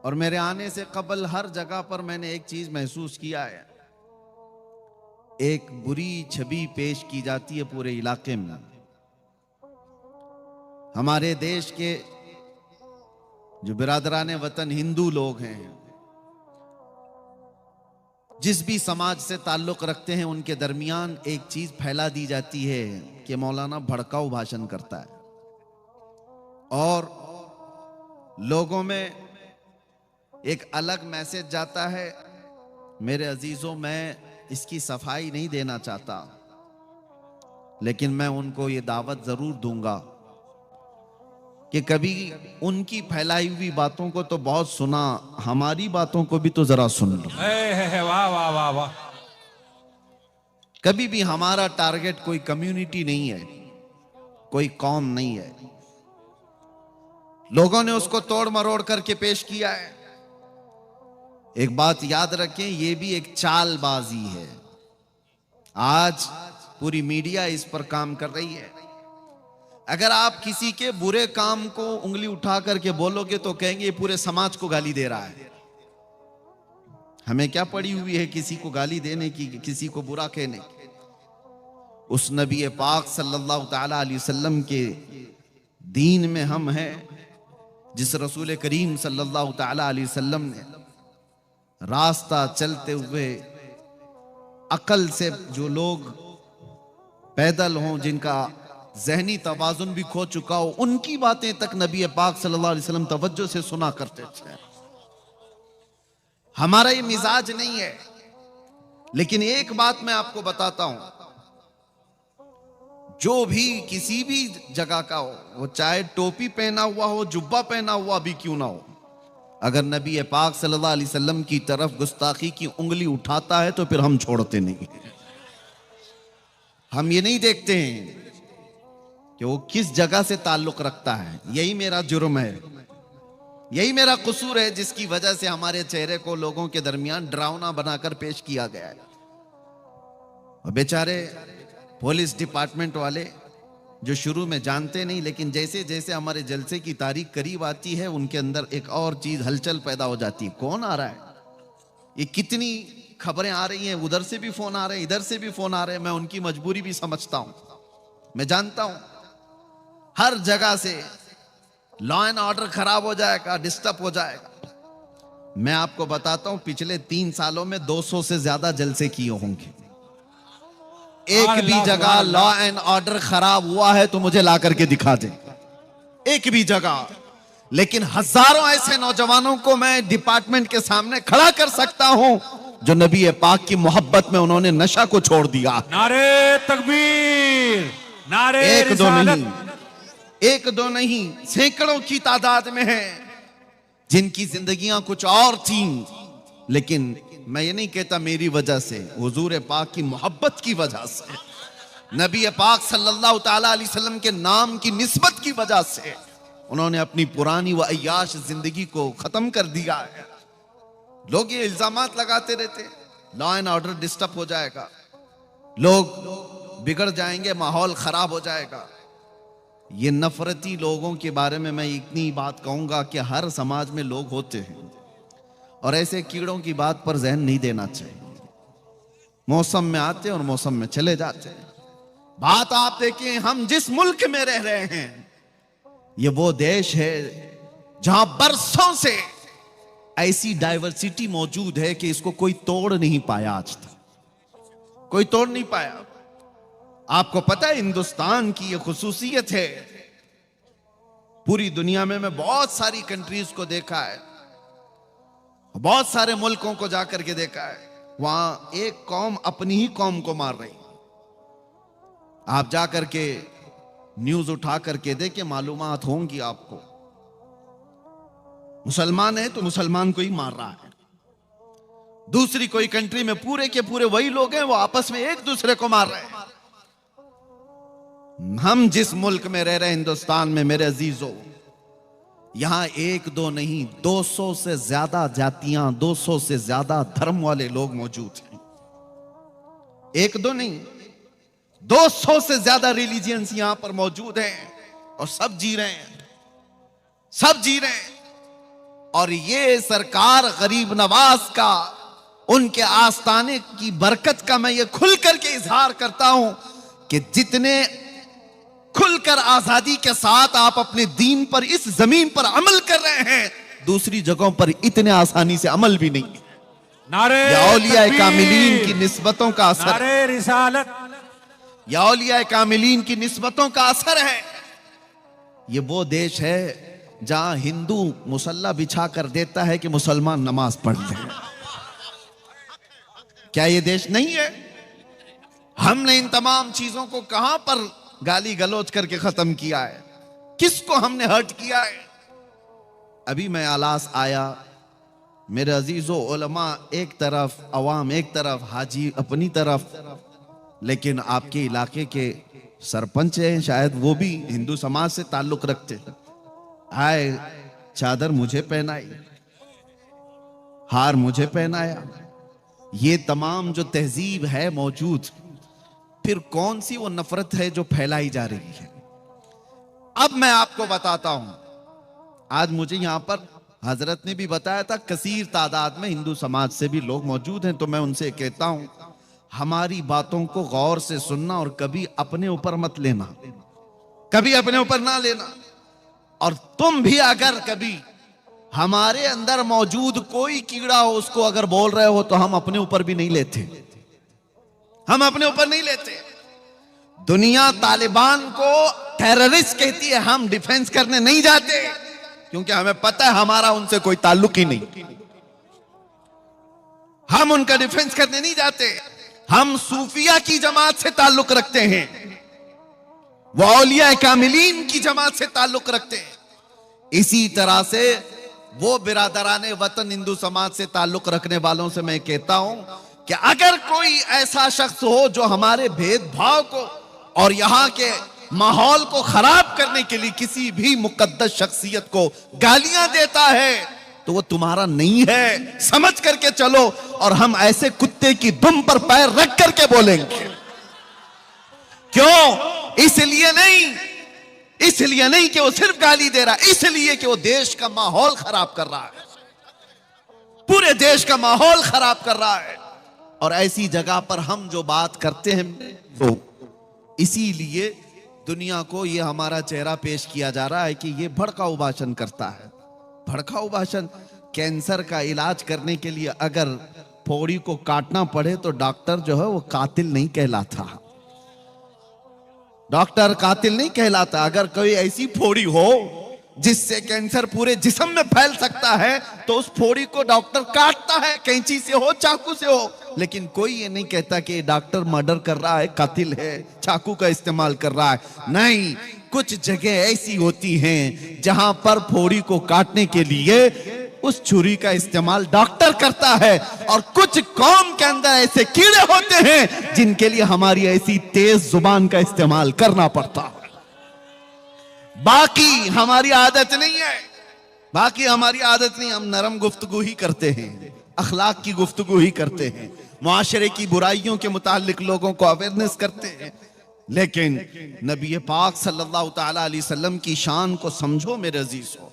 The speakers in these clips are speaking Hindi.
और मेरे आने से कबल हर जगह पर मैंने एक चीज महसूस किया है, एक बुरी छवि पेश की जाती है पूरे इलाके में। हमारे देश के जो बिरादरान वतन हिंदू लोग हैं, जिस भी समाज से ताल्लुक रखते हैं, उनके दरमियान एक चीज फैला दी जाती है कि मौलाना भड़काऊ भाषण करता है और लोगों में एक अलग मैसेज जाता है। मेरे अजीजों, मैं इसकी सफाई नहीं देना चाहता, लेकिन मैं उनको ये दावत जरूर दूंगा कि कभी उनकी फैलाई हुई बातों को तो बहुत सुना, हमारी बातों को भी तो जरा सुन लो। वाह वाह वाह वाह। कभी भी हमारा टारगेट कोई कम्युनिटी नहीं है, कोई कौम नहीं है। लोगों ने उसको तोड़ मरोड़ करके पेश किया है। एक बात याद रखें, यह भी एक चालबाजी है। आज पूरी मीडिया इस पर काम कर रही है। अगर आप किसी के बुरे काम को उंगली उठा करके बोलोगे तो कहेंगे ये पूरे समाज को गाली दे रहा है। हमें क्या पड़ी हुई है किसी को गाली देने की, किसी को बुरा कहने की। उस नबी पाक सल्लल्लाहु ताला अलैहि वसल्लम के दीन में हम हैं, जिस रसूल करीम सल्लल्लाहु ताला अलैहि वसल्लम ने रास्ता चलते हुए अकल से जो लोग पैदल हों, जिनका ज़हनी तवाज़ुन भी खो चुका हो, उनकी बातें तक नबी पाक सल्लल्लाहु अलैहि वसल्लम तवज्जो से सुना करते थे। हमारा ये मिजाज नहीं है। लेकिन एक बात मैं आपको बताता हूं, जो भी किसी भी जगह का हो, वो चाहे टोपी पहना हुआ हो, जुब्बा पहना हुआ भी क्यों ना हो, अगर नबी पाक सल्लल्लाहु अलैहि वसल्लम की तरफ गुस्ताखी की उंगली उठाता है तो फिर हम छोड़ते नहीं। हम ये नहीं देखते हैं कि वो किस जगह से ताल्लुक रखता है। यही मेरा जुर्म है, यही मेरा कसूर है, जिसकी वजह से हमारे चेहरे को लोगों के दरमियान डरावना बनाकर पेश किया गया है। और बेचारे पुलिस डिपार्टमेंट वाले जो शुरू में जानते नहीं, लेकिन जैसे जैसे हमारे जलसे की तारीख करीब आती है, उनके अंदर एक और चीज हलचल पैदा हो जाती है। कौन आ रहा है, ये कितनी खबरें आ रही हैं, उधर से भी फोन आ रहे हैं, इधर से भी फोन आ रहे हैं। मैं उनकी मजबूरी भी समझता हूं, मैं जानता हूं हर जगह से लॉ एंड ऑर्डर खराब हो जाएगा, डिस्टर्ब हो जाएगा। मैं आपको बताता हूं, पिछले 3 सालों में 200 से ज्यादा जलसे किए होंगे। एक भी जगह लॉ एंड ऑर्डर खराब हुआ है तो मुझे ला करके दिखा दे, एक भी जगह। लेकिन हजारों ऐसे नौजवानों को मैं डिपार्टमेंट के सामने खड़ा कर सकता हूं जो नबी पाक की मोहब्बत में उन्होंने नशा को छोड़ दिया। नारे तकबीर, नारे एक दो नहीं, सैकड़ों की तादाद में हैं जिनकी जिंदगियां कुछ और थीं। लेकिन मैं ये नहीं कहता मेरी वजह से, हुजूर पाक की मोहब्बत की वजह से, नबी पाक सल्लल्लाहु ताला अलैहि वसल्लम के नाम की निस्बत की वजह से उन्होंने अपनी पुरानी व अय्याश जिंदगी को खत्म कर दिया है। लोग ये इल्जामात लगाते रहते, लॉ एंड ऑर्डर डिस्टर्ब हो जाएगा, लोग बिगड़ जाएंगे, माहौल खराब हो जाएगा। ये नफरती लोगों के बारे में मैं इतनी बात कहूंगा कि हर समाज में लोग होते हैं और ऐसे कीड़ों की बात पर ज़हन नहीं देना चाहिए। मौसम में आते और मौसम में चले जाते हैं। बात आप देखिए, हम जिस मुल्क में रह रहे हैं, ये वो देश है जहां बरसों से ऐसी डाइवर्सिटी मौजूद है कि इसको कोई तोड़ नहीं पाया, आज तक कोई तोड़ नहीं पाया। आपको पता है हिंदुस्तान की ये खुसूसियत है, पूरी दुनिया में मैं बहुत सारी कंट्रीज को देखा है, बहुत सारे मुल्कों को जाकर के देखा है, वहां एक कौम अपनी ही कौम को मार रही। आप जाकर के न्यूज उठा करके देखे, मालूमात होंगी आपको। मुसलमान है तो मुसलमान को ही मार रहा है। दूसरी कोई कंट्री में पूरे के पूरे वही लोग हैं, वो आपस में एक दूसरे को मार रहे हैं। हम जिस मुल्क में रह रहे हैं, हिंदुस्तान में, मेरे अजीजों, यहां एक दो नहीं, 200 से ज्यादा जातियां, 200 से ज्यादा धर्म वाले लोग मौजूद हैं। एक दो नहीं, 200 से ज्यादा रिलीजियंस यहां पर मौजूद हैं और सब जी रहे हैं, सब जी रहे हैं। और ये सरकार गरीब नवाज का, उनके आस्थाने की बरकत का मैं ये खुल करके इजहार करता हूं कि जितने खुलकर आजादी के साथ आप अपने दीन पर इस जमीन पर अमल कर रहे हैं, दूसरी जगहों पर इतने आसानी से अमल भी नहीं है। नारे या औलिया तकबीर, कामिलीन की निस्बतों का असर, नारे रिसालत, या औलिया कामिलीन की निस्बतों का असर है। ये वो देश है जहां हिंदू मुसल्ला बिछा कर देता है कि मुसलमान नमाज पढ़ते हैं। क्या ये देश नहीं है? हमने इन तमाम चीजों को कहां पर गाली गलौज करके खत्म किया है? किसको हमने हर्ट किया है? अभी मैं आलास आया, मेरे अजीजो उलमा एक तरफ, अवाम एक तरफ, हाजी अपनी तरफ, लेकिन आपके इलाके के सरपंच हैं, शायद वो भी हिंदू समाज से ताल्लुक रखते हैं। आए, चादर मुझे पहनाई, हार मुझे पहनाया। ये तमाम जो तहजीब है मौजूद, फिर कौन सी वो नफरत है जो फैलाई जा रही है? अब मैं आपको बताता हूं। आज मुझे यहां पर हजरत ने भी बताया था, कसीर तादाद में हिंदू समाज से भी लोग मौजूद हैं, तो मैं उनसे कहता हूं, हमारी बातों को गौर से सुनना और कभी अपने ऊपर मत लेना, कभी अपने ऊपर ना लेना। और तुम भी अगर कभी हमारे अंदर मौजूद कोई कीड़ा हो, उसको अगर बोल रहे हो, तो हम अपने ऊपर भी नहीं लेते, हम अपने ऊपर नहीं लेते। दुनिया तालिबान को टेररिस्ट कहती है, हम डिफेंस करने नहीं जाते, क्योंकि हमें पता है हमारा उनसे कोई ताल्लुक ही नहीं। हम उनका डिफेंस करने नहीं जाते। हम सूफिया की जमात से ताल्लुक रखते हैं, वो औलिया कामिलीन की जमात से ताल्लुक रखते हैं। इसी तरह से वो बिरादराने वतन हिंदू समाज से ताल्लुक रखने वालों से मैं कहता हूं कि अगर कोई ऐसा शख्स हो जो हमारे भेदभाव को और यहां के माहौल को खराब करने के लिए किसी भी मुकद्दस शख्सियत को गालियां देता है, तो वो तुम्हारा नहीं है, समझ करके चलो। और हम ऐसे कुत्ते की दुम पर पैर रख करके बोलेंगे। क्यों? इसलिए नहीं कि वो सिर्फ गाली दे रहा है, इसलिए कि वो देश का माहौल खराब कर रहा है, पूरे देश का माहौल खराब कर रहा है। और ऐसी जगह पर हम जो बात करते हैं, तो इसीलिए दुनिया को ये हमारा चेहरा पेश किया जा रहा है कि ये भड़काऊ भाषण करता है। भड़काऊ भाषण, कैंसर का इलाज करने के लिए अगर फोड़ी को काटना पड़े तो डॉक्टर जो है वो कातिल नहीं कहलाता, डॉक्टर कातिल नहीं कहलाता। अगर कोई ऐसी फोड़ी हो जिससे कैंसर पूरे जिस्म में फैल सकता है, तो उस फोड़ी को डॉक्टर काटता है, कैंची से हो, चाकू से हो। लेकिन कोई ये नहीं कहता कि डॉक्टर मर्डर कर रहा है, कातिल है, चाकू का इस्तेमाल कर रहा है। नहीं, कुछ जगह ऐसी होती हैं जहां पर फोड़ी को काटने के लिए उस छुरी का इस्तेमाल डॉक्टर करता है। और कुछ कौम के अंदर ऐसे कीड़े होते हैं जिनके लिए हमारी ऐसी तेज जुबान का इस्तेमाल करना पड़ता है। बाकी हमारी आदत नहीं है, बाकी हमारी आदत नहीं। हम नरम गुफ्तगू ही करते हैं, अखलाक की गुफ्तगू ही करते हैं, मुआशरे की बुराइयों के मुतालिक लोगों को अवेयरनेस करते हैं। लेकिन नबी पाक सल्लल्लाहु तआला अलैहि वसल्लम की शान को समझो मेरे अजीजों।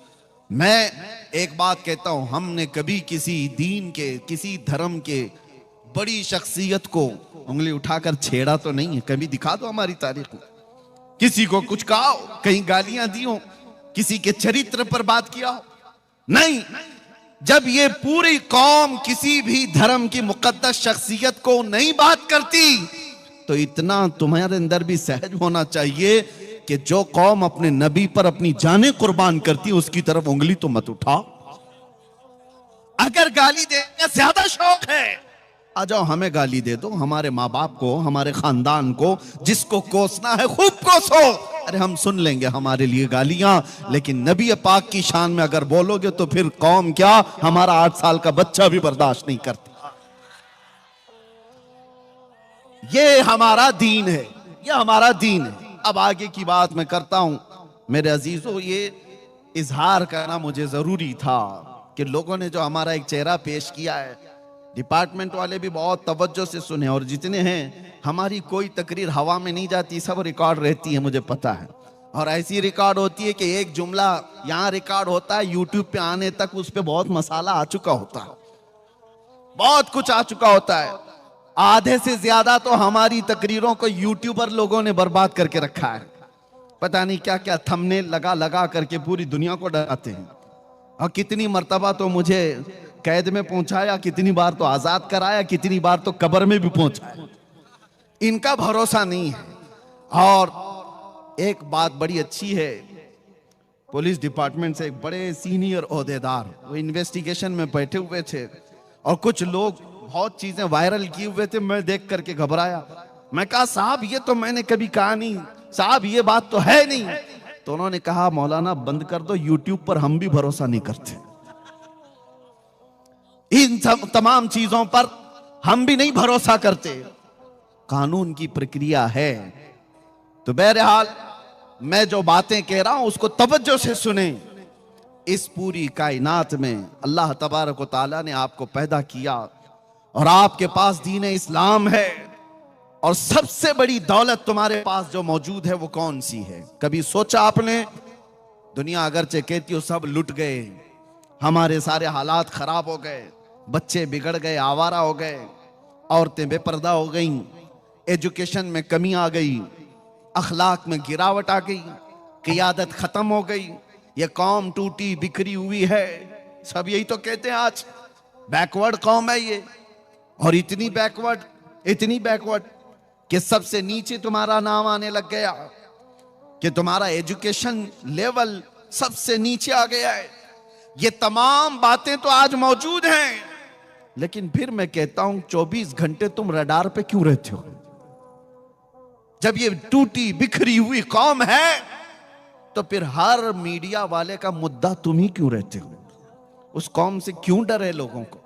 मैं एक बात कहता हूं, हमने कभी किसी दीन के, किसी धर्म के बड़ी शख्सियत को उंगली उठाकर छेड़ा तो नहीं है। कभी दिखा दो हमारी तारीख में किसी को कुछ कहा हो, कहीं गालियां दी हो, किसी के चरित्र पर बात किया हो? नहीं। जब ये पूरी कौम किसी भी धर्म की मुकद्दस शख्सियत को नहीं बात करती, तो इतना तुम्हारे अंदर भी सहज होना चाहिए कि जो कौम अपने नबी पर अपनी जानें कुर्बान करती है, उसकी तरफ उंगली तो मत उठाओ। अगर गाली देने का ज्यादा शौक है, आ जाओ हमें गाली दे दो, हमारे माँ बाप को, हमारे खानदान को, जिसको कोसना है खूब कोसो। अरे हम सुन लेंगे हमारे लिए गालियां, लेकिन नबी पाक की शान में अगर बोलोगे तो फिर कौम क्या, हमारा 8 साल का बच्चा भी बर्दाश्त नहीं करता। ये हमारा दीन है, ये हमारा दीन है। अब आगे की बात मैं करता हूं मेरे अजीजों। ये इजहार करना मुझे जरूरी था कि लोगों ने जो हमारा एक चेहरा पेश किया है, डिपार्टमेंट वाले भी बहुत तवज्जो से सुने, और जितने हैं, हमारी कोई तकरीर हवा में नहीं जाती, सब रिकॉर्ड रहती है, मुझे पता है। और ऐसी रिकॉर्ड होती है कि एक जुमला यहां रिकॉर्ड होता है, यूट्यूब पे आने तक उस पे बहुत मसाला आ चुका होता है, बहुत कुछ आ चुका होता है। आधे से ज्यादा तो हमारी तकरीरों को यूट्यूबर लोगों ने बर्बाद करके रखा है। पता नहीं क्या क्या थंबनेल लगा लगा करके पूरी दुनिया को डराते हैं। और कितनी मर्तबा तो मुझे कैद में पहुंचाया, कितनी बार तो आजाद कराया, कितनी बार तो कब्र में भी पहुंचाया। इनका भरोसा नहीं है। और एक बात बड़ी अच्छी है, पुलिस डिपार्टमेंट से एक बड़े सीनियर ओहदेदार वो इन्वेस्टिगेशन में बैठे हुए थे और कुछ लोग बहुत चीजें वायरल किए हुए थे। मैं देख करके घबराया। मैं कहा साहब ये तो मैंने कभी कहा नहीं, साहब ये बात तो है नहीं। तो उन्होंने कहा मौलाना बंद कर दो, यूट्यूब पर हम भी भरोसा नहीं करते, इन सब तमाम चीजों पर हम भी नहीं भरोसा करते। कानून की प्रक्रिया है। तो बहरहाल मैं जो बातें कह रहा हूं उसको तवज्जो से सुने। इस पूरी कायनात में अल्लाह तबारक व तआला ने आपको पैदा किया और आपके पास दीन इस्लाम है, और सबसे बड़ी दौलत तुम्हारे पास जो मौजूद है वो कौन सी है? कभी सोचा आपने? दुनिया अगरचे कहती हो सब लुट गए, हमारे सारे हालात खराब हो गए, बच्चे बिगड़ गए, आवारा हो गए, औरतें बेपर्दा हो गईं, एजुकेशन में कमी आ गई, अखलाक में गिरावट आ गई, क़ियादत खत्म हो गई, ये कौम टूटी बिखरी हुई है। सब यही तो कहते हैं आज बैकवर्ड कौम है ये, और इतनी बैकवर्ड कि सबसे नीचे तुम्हारा नाम आने लग गया, कि तुम्हारा एजुकेशन लेवल सबसे नीचे आ गया है। ये तमाम बातें तो आज मौजूद हैं, लेकिन फिर मैं कहता हूं 24 घंटे तुम रडार पे क्यों रहते हो? जब ये टूटी बिखरी हुई कौम है तो फिर हर मीडिया वाले का मुद्दा तुम ही क्यों रहते हो? उस कौम से क्यों डर है लोगों को?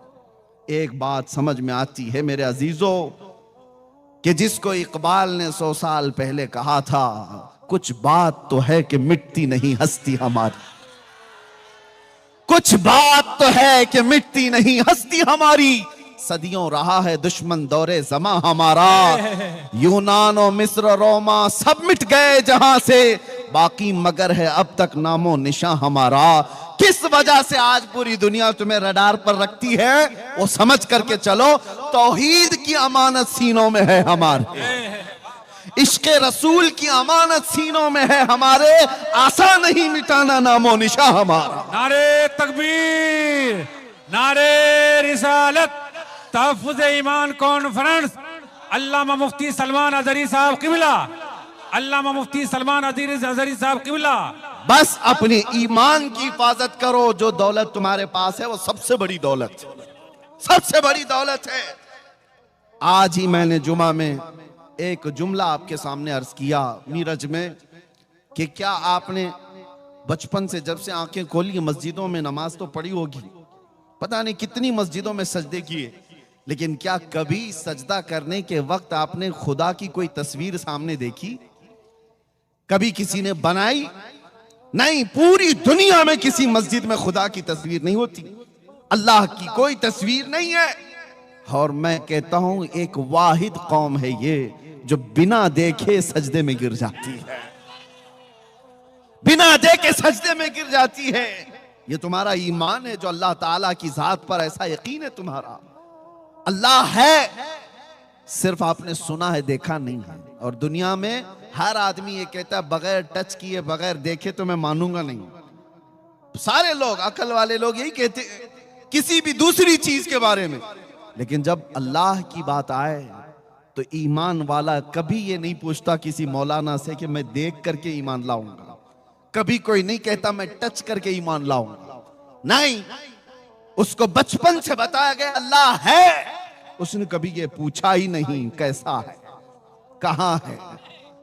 एक बात समझ में आती है मेरे अजीजों, कि जिसको इकबाल ने 100 साल पहले कहा था, कुछ बात तो है कि मिटती नहीं हस्ती हमारी, कुछ बात तो है कि मिटती नहीं हस्ती हमारी। सदियों रहा है दुश्मन दौरे जमा हमारा, यूनान और मिस्र रोमा सब मिट गए जहां से, बाकी मगर है अब तक नामो निशा हमारा। किस वजह से आज पूरी दुनिया तुम्हें रडार पर रखती है वो समझ करके चलो। तौहीद की अमानत सीनों में है हमारे, इश्क़े रसूल की अमानत सीनों में है हमारे, आसान नहीं मिटाना नामो निशा हमारा। नारे तकबीर, नारे रिसालत, तहफ़्फ़ुज़ ईमान कॉन्फ्रेंस, अल्लामा मुफ्ती सलमान अज़हरी साहब क़िबला, अल्लामा मुफ्ती सलमान अज़हरी साहब क़िबला। बस अपने ईमान की हिफाजत करो। जो दौलत तुम्हारे पास है वो सबसे बड़ी दौलत, सबसे बड़ी दौलत है। आज ही मैंने जुमा में एक जुमला आपके सामने अर्ज किया नीरज में, कि क्या आपने बचपन से जब से आंखें खोली मस्जिदों में नमाज तो पढ़ी होगी, पता नहीं कितनी मस्जिदों में सजदे किए, लेकिन क्या कभी सजदा करने के वक्त आपने खुदा की कोई तस्वीर सामने देखी? कभी किसी ने बनाई? नहीं, पूरी दुनिया में किसी मस्जिद में खुदा की तस्वीर नहीं होती, अल्लाह की कोई तस्वीर नहीं है। और मैं कहता हूं एक वाहिद कौम है ये जो बिना देखे सजदे में गिर जाती है, बिना देखे सजदे में गिर जाती है। ये तुम्हारा ईमान है जो अल्लाह ताला की जात पर ऐसा यकीन है तुम्हारा। अल्लाह है, सिर्फ आपने सुना है, देखा नहीं है। और दुनिया में हर आदमी ये कहता है बगैर टच किए बगैर देखे तो मैं मानूंगा नहीं। सारे लोग, अकल वाले लोग यही कहते किसी भी दूसरी चीज के बारे में, लेकिन जब अल्लाह की बात आए तो ईमान वाला कभी ये नहीं पूछता किसी मौलाना से कि मैं देख करके ईमान लाऊंगा, कभी कोई नहीं कहता मैं टच करके ईमान लाऊंगा, नहीं, उसको बचपन से बताया गया अल्लाह है, उसने कभी ये पूछा ही नहीं कैसा है, कहां है,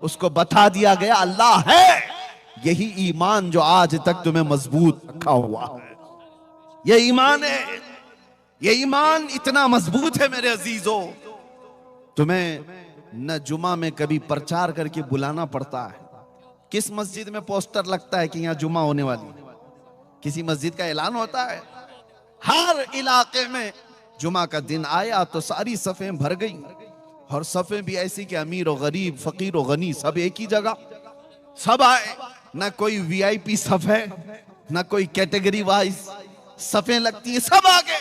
उसको बता दिया गया अल्लाह है। यही ईमान जो आज तक तुम्हें मजबूत रखा हुआ है, ये ईमान है। ये ईमान इतना मजबूत है मेरे अजीजों, तुम्हें न जुमा में कभी प्रचार करके बुलाना पड़ता है। किस मस्जिद में पोस्टर लगता है कि यहां जुमा होने वाली, किसी मस्जिद का ऐलान होता है? हर इलाके में जुमा का दिन आया तो सारी सफ़ें भर गई, और सफ़ें भी ऐसी कि अमीर और गरीब, फकीर और गनी सब एक ही जगह सब आए। ना कोई वीआईपी सफ है, ना कोई कैटेगरी वाइज सफें लगती है, सब आगे।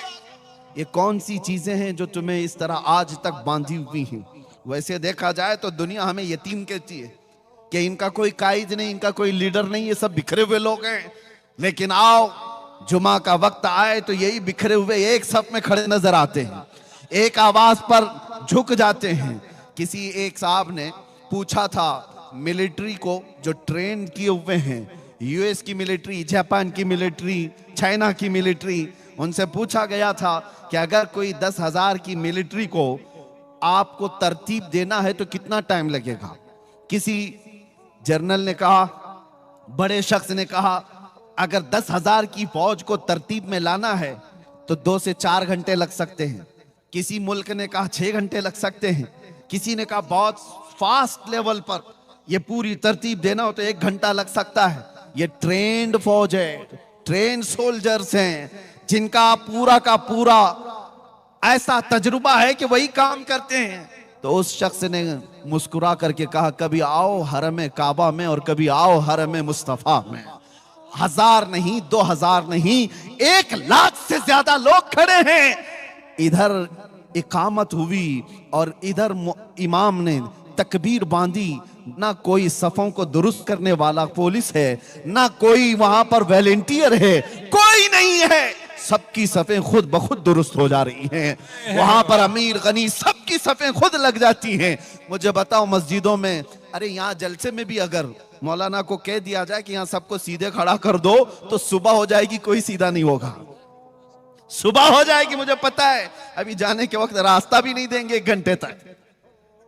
ये कौन सी चीजें हैं जो तुम्हें इस तरह आज तक बांधी हुई हैं? वैसे देखा जाए तो दुनिया हमें यतीम कहती है कि इनका कोई कायद नहीं, इनका कोई लीडर नहीं, ये सब बिखरे हुए लोग हैं। लेकिन आओ जुमा का वक्त आए तो यही बिखरे हुए एक सफ में खड़े नजर आते हैं, एक आवाज पर झुक जाते हैं। किसी एक साहब ने पूछा था मिलिट्री को जो ट्रेन किए हुए हैं, यूएस की मिलिट्री, जापान की मिलिट्री, चाइना की मिलिट्री, उनसे पूछा गया था कि अगर कोई 10,000 की मिलिट्री को आपको तरतीब देना है तो कितना टाइम लगेगा? किसी जर्नल ने कहा, बड़े शख्स ने कहा, अगर 10,000 की फौज को तरतीब में लाना है तो 2 से 4 घंटे लग सकते हैं। किसी मुल्क ने कहा 6 घंटे लग सकते हैं। किसी ने कहा बहुत फास्ट लेवल पर यह पूरी तरतीब देना हो तो 1 घंटा लग सकता है। ये ट्रेंड फौज है, ट्रेन सोल्जर्स हैं, जिनका पूरा का पूरा ऐसा तजुर्बा है कि वही काम करते हैं। तो उस शख्स ने मुस्कुरा करके कहा, कभी आओ हरम काबा में और कभी आओ हरम मुस्तफा में। 1000 नहीं, 2000 नहीं, 1 लाख से ज्यादा लोग खड़े हैं। इधर इकामत हुई और इधर इमाम ने तकबीर बांधी। ना कोई सफों को दुरुस्त करने वाला पुलिस है, ना कोई वहां पर वॉलंटियर है, कोई नहीं है। सबकी सफें खुद ब खुद दुरुस्त हो जा रही हैं। वहां पर अमीर गनी सबकी सफें खुद लग जाती हैं। मुझे बताओ मस्जिदों में, अरे यहाँ जलसे में भी अगर मौलाना को कह दिया जाए कि यहाँ सबको सीधे खड़ा कर दो तो सुबह हो जाएगी, कोई सीधा नहीं होगा। सुबह हो जाएगी, मुझे पता है। अभी जाने के वक्त रास्ता भी नहीं देंगे 1 घंटे तक।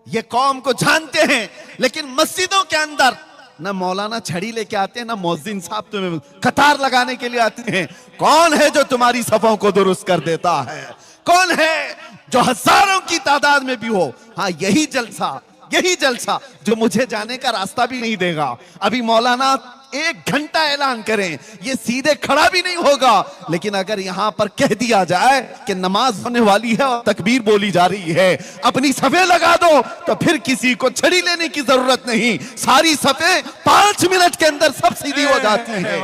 ये कौम को जानते हैं। लेकिन मस्जिदों के अंदर ना मौलाना छड़ी लेके आते हैं, ना मौजिन साहब तुम्हें कतार लगाने के लिए आते हैं। कौन है जो तुम्हारी सफों को दुरुस्त कर देता है? कौन है जो हजारों की तादाद में भी हो? हाँ, यही जलसा जो मुझे जाने का रास्ता भी नहीं देगा। अभी मौलाना 1 घंटा ऐलान करें, ये सीधे खड़ा भी नहीं होगा। लेकिन अगर यहां पर कह दिया जाए कि नमाज होने वाली है और तकबीर बोली जा रही है, अपनी सफे लगा दो, तो फिर किसी को छड़ी लेने की जरूरत नहीं। सारी सफे 5 मिनट के अंदर सब सीधी हो जाती है।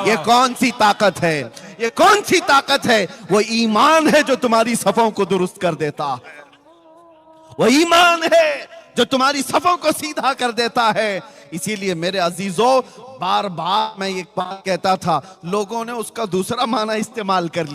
ये कौन सी ताकत है? ये कौन सी ताकत है? वो ईमान है जो तुम्हारी सफों को दुरुस्त कर देता है। वो ईमान है जो तुम्हारी सफों को सीधा कर देता है। इसीलिए मेरे अजीजों, बार बार मैं एक बात कहता था, लोगों ने उसका दूसरा माना इस्तेमाल कर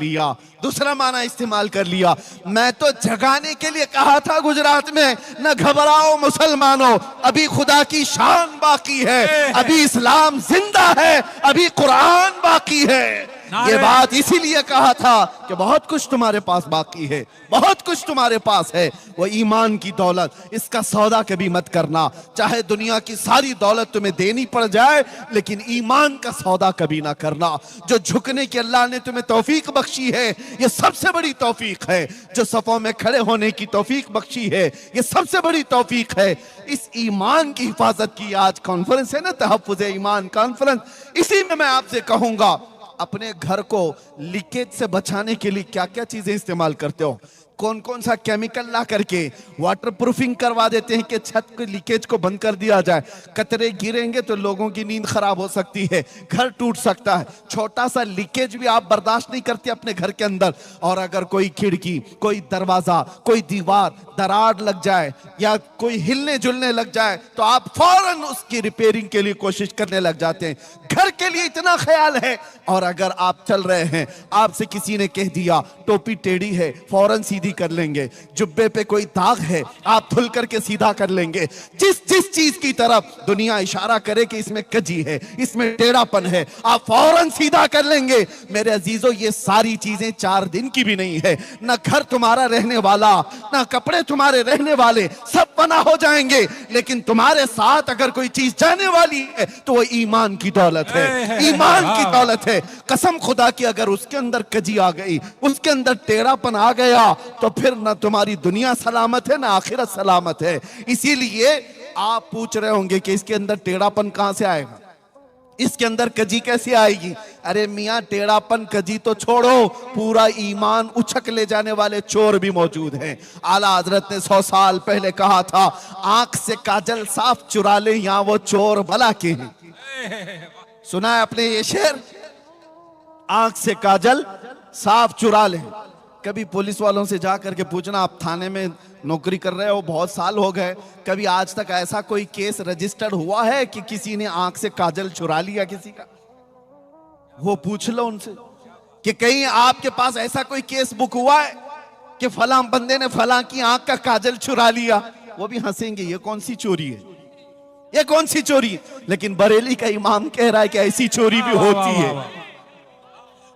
लिया। मैं तो जगाने के लिए कहा था गुजरात में, न घबराओ मुसलमानों, अभी खुदा की शान बाकी है, अभी इस्लाम जिंदा है, अभी कुरान बाकी है। ये बात इसीलिए कहा था कि बहुत कुछ तुम्हारे पास बाकी है, बहुत कुछ तुम्हारे पास है। वो ईमान की दौलत, इसका सौदा कभी मत करना। चाहे दुनिया की सारी दौलत तुम्हें देनी पड़ जाए, लेकिन ईमान का सौदा कभी ना करना। जो झुकने की अल्लाह ने तुम्हें तौफीक बख्शी है, ये सबसे बड़ी तौफीक है। जो सफों में खड़े होने की तौफीक बख्शी है, ये सबसे बड़ी तौफीक है। इस ईमान की हिफाजत की आज कॉन्फ्रेंस है ना, तहफ्फुज़ ईमान कॉन्फ्रेंस, इसी में मैं आपसे कहूंगा, अपने घर को लीकेज से बचाने के लिए क्या क्या चीजें इस्तेमाल करते हो? कौन कौन सा केमिकल ला करके वाटर प्रूफिंग करवा देते हैं कि छत के लीकेज को बंद कर दिया जाए। कतरे गिरेंगे तो लोगों की नींद खराब हो सकती है, घर टूट सकता है। छोटा सा लीकेज भी आप बर्दाश्त नहीं करते अपने घर के अंदर। और अगर कोई खिड़की, कोई दरवाजा, कोई दीवार दरार लग जाए या कोई हिलने जुलने लग जाए तो आप फौरन उसकी रिपेयरिंग के लिए कोशिश करने लग जाते हैं। घर के लिए इतना ख्याल है। और अगर आप चल रहे हैं, आपसे किसी ने कह दिया टोपी टेढ़ी है, फौरन सीधी कर लेंगे। जुब्बे पे कोई दाग है, आप धुल करके सीधा कर लेंगे। जिस जिस चीज की तरफ दुनिया इशारा करे कि इसमें कजी है, इसमें टेढ़ापन है, आप फौरन सीधा कर लेंगे। मेरे अजीजों, ये सारी चीजें 4 दिन की भी नहीं है। ना घर तुम्हारा रहने वाला, ना कपड़े तुम्हारे रहने वाले, सब बना हो जाएंगे। लेकिन तुम्हारे साथ अगर कोई चीज जाने वाली है तो वो ईमान की दौलत है, ईमान की दौलत है। कसम खुदा की, अगर उसके अंदर कजी आ गई, उसके अंदर टेढ़ापन आ गया, तो फिर ना तुम्हारी दुनिया सलामत है, ना आखिरत सलामत है। इसीलिए आप पूछ रहे होंगे कि इसके अंदर टेढ़ापन कहां से आएगा, इसके अंदर कजी कैसे आएगी? अरे मियां, टेढ़ापन कजी तो छोड़ो, पूरा ईमान उछक ले जाने वाले चोर भी मौजूद हैं। आला हजरत ने 100 साल पहले कहा था, आंख से काजल साफ चुरा ले, यहां वो चोर भला के हैं। सुना है आपने ये शेर? आंख से काजल साफ चुरा ले। कभी पुलिस वालों से जा करके पूछना, आप थाने में नौकरी कर रहे हो, बहुत साल हो गए, कभी आज तक ऐसा कोई केस रजिस्टर्ड हुआ है कि किसी ने आंख से काजल चुरा लिया किसी का? वो पूछ लो उनसे कि कहीं आपके पास ऐसा कोई केस बुक हुआ है कि फलां बंदे ने फलां की आंख का काजल चुरा लिया? वो भी हंसेंगे, ये कौन सी चोरी है, ये कौन सी चोरी है। लेकिन बरेली का इमाम कह रहा है कि ऐसी चोरी भी होती है,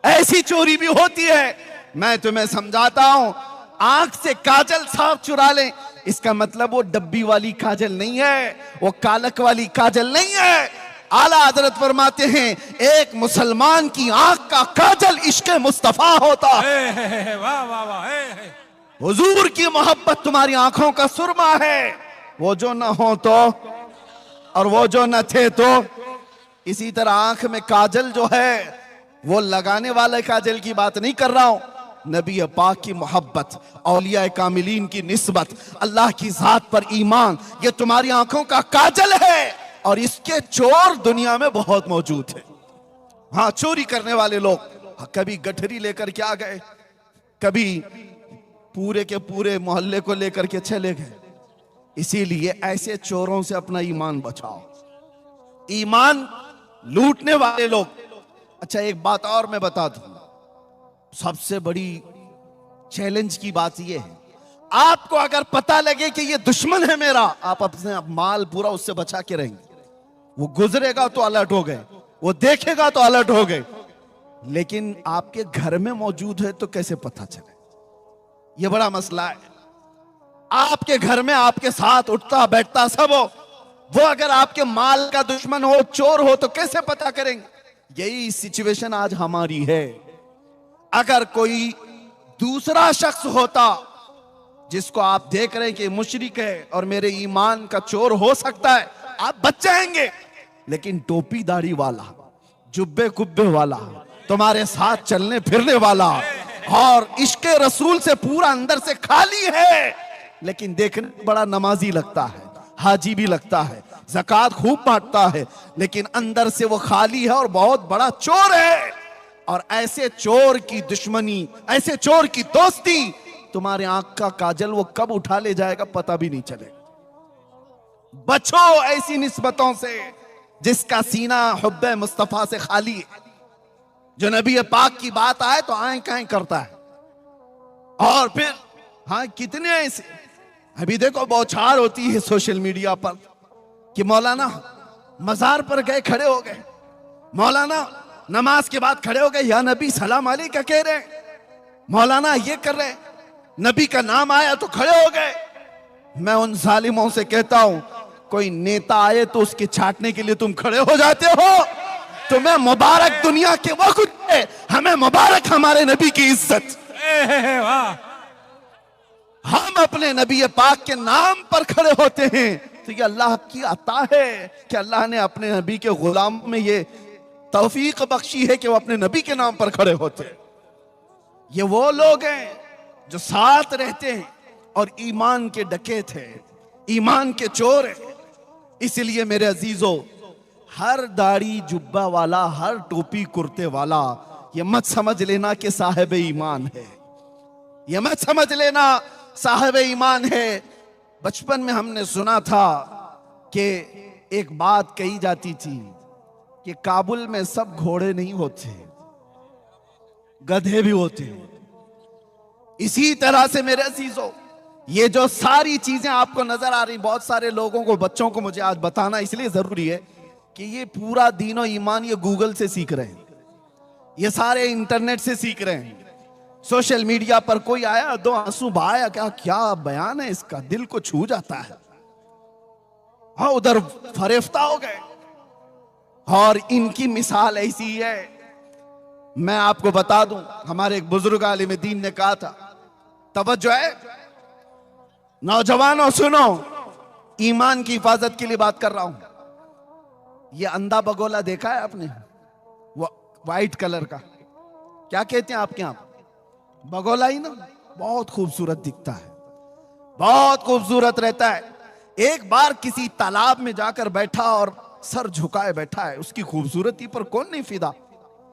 ऐसी चोरी भी होती है। मैं तुम्हें समझाता हूं, आंख से काजल साफ चुरा ले, इसका मतलब वो डब्बी वाली काजल नहीं है, वो कालक वाली काजल नहीं है। आला हजरत फरमाते हैं, एक मुसलमान की आंख का काजल इश्क मुस्तफा होता है। वाह वाह वाह। हुजूर की मोहब्बत तुम्हारी आंखों का सुरमा है, वो जो न हो तो और वो जो न थे तो। इसी तरह आंख में काजल जो है, वो लगाने वाले काजल की बात नहीं कर रहा हूं, नबी पाक की मोहब्बत, औलिया कामिलीन की निस्बत, अल्लाह की जात पर ईमान, ये तुम्हारी आंखों का काजल है। और इसके चोर दुनिया में बहुत मौजूद है। हाँ, चोरी करने वाले लोग कभी गठरी लेकर के आ गए, कभी पूरे के पूरे मोहल्ले को लेकर के चले गए। इसीलिए ऐसे चोरों से अपना ईमान बचाओ, ईमान लूटने वाले लोग। अच्छा, एक बात और मैं बता दूं, सबसे बड़ी चैलेंज की बात यह है, आपको अगर पता लगे कि ये दुश्मन है मेरा, आप अपने माल पूरा उससे बचा के रहेंगे। वो गुजरेगा तो अलर्ट हो गए, वो देखेगा तो अलर्ट हो गए, लेकिन आपके घर में मौजूद है तो कैसे पता चले? ये बड़ा मसला है। आपके घर में आपके साथ उठता बैठता सब हो, वो अगर आपके माल का दुश्मन हो, चोर हो, तो कैसे पता करेंगे? यही सिचुएशन आज हमारी है। अगर कोई दूसरा शख्स होता जिसको आप देख रहे हैं कि मुशरिक है और मेरे ईमान का चोर हो सकता है, आप बच जाएंगे। लेकिन टोपी दाढ़ी वाला, जुब्बे कुब्बे वाला, तुम्हारे साथ चलने फिरने वाला और इश्क रसूल से पूरा अंदर से खाली है, लेकिन देखने बड़ा नमाजी लगता है, हाजी भी लगता है, ज़कात खूब बांटता है, लेकिन अंदर से वो खाली है और बहुत बड़ा चोर है। और ऐसे चोर की दुश्मनी, ऐसे चोर की दोस्ती, तुम्हारे आंख का काजल वो कब उठा ले जाएगा पता भी नहीं चलेगा। बचो ऐसी निस्बतों से जिसका सीना हुब्बे मुस्तफा से खाली है। जो नबी पाक की बात आए तो आए काएं करता है। और फिर हाँ, कितने ऐसे अभी देखो बौछार होती है सोशल मीडिया पर कि मौलाना मजार पर गए, खड़े हो गए, मौलाना नमाज के बाद खड़े हो गए, या नबी सलाम अलैका कह रहे, मौलाना ये कर रहे, नबी का नाम आया तो खड़े हो गए। मैं उन जालिमों से कहता हूं, कोई नेता आए तो उसके छाटने के लिए तुम खड़े हो जाते हो? तुम्हें मुबारक दुनिया के वो कुछ है, हमें मुबारक हमारे नबी की इज्जत। हम अपने नबी पाक के नाम पर खड़े होते हैं तो ये अल्लाह की अता है कि अल्लाह ने अपने नबी के गुलाम में ये तौफीक बख्शी है कि वो अपने नबी के नाम पर खड़े होते हैं। ये वो लोग हैं जो साथ रहते हैं और ईमान के डकैत हैं, ईमान के चोर हैं। इसलिए मेरे अजीजों, हर दाढ़ी जुब्बा वाला, हर टोपी कुर्ते वाला, ये मत समझ लेना कि साहिब ईमान है, ये मत समझ लेना साहिब ईमान है। बचपन में हमने सुना था कि एक बात कही जाती थी कि काबुल में सब घोड़े नहीं होते, गधे भी होते हैं। इसी तरह से मेरे अजीजों, ये जो सारी चीजें आपको नजर आ रही, बहुत सारे लोगों को, बच्चों को मुझे आज बताना इसलिए जरूरी है कि ये पूरा दीन और ईमान ये गूगल से सीख रहे हैं, ये सारे इंटरनेट से सीख रहे हैं। सोशल मीडिया पर कोई आया, दो आंसू बहाया, क्या बयान है इसका, दिल को छू जाता है। हाँ, उधर फरेफ्ता हो गए। और इनकी मिसाल ऐसी है, मैं आपको बता दूं, हमारे एक बुजुर्ग आलिम दीन ने कहा था, तवज्जो है नौजवानों, सुनो, ईमान की हिफाजत के लिए बात कर रहा हूं। ये अंधा बगोला देखा है आपने, वो व्हाइट कलर का, क्या कहते हैं आपके यहां? बगोला ही ना, बहुत खूबसूरत दिखता है, बहुत खूबसूरत रहता है। एक बार किसी तालाब में जाकर बैठा और सर झुकाए बैठा है, उसकी खूबसूरती पर कौन नहीं फिदा,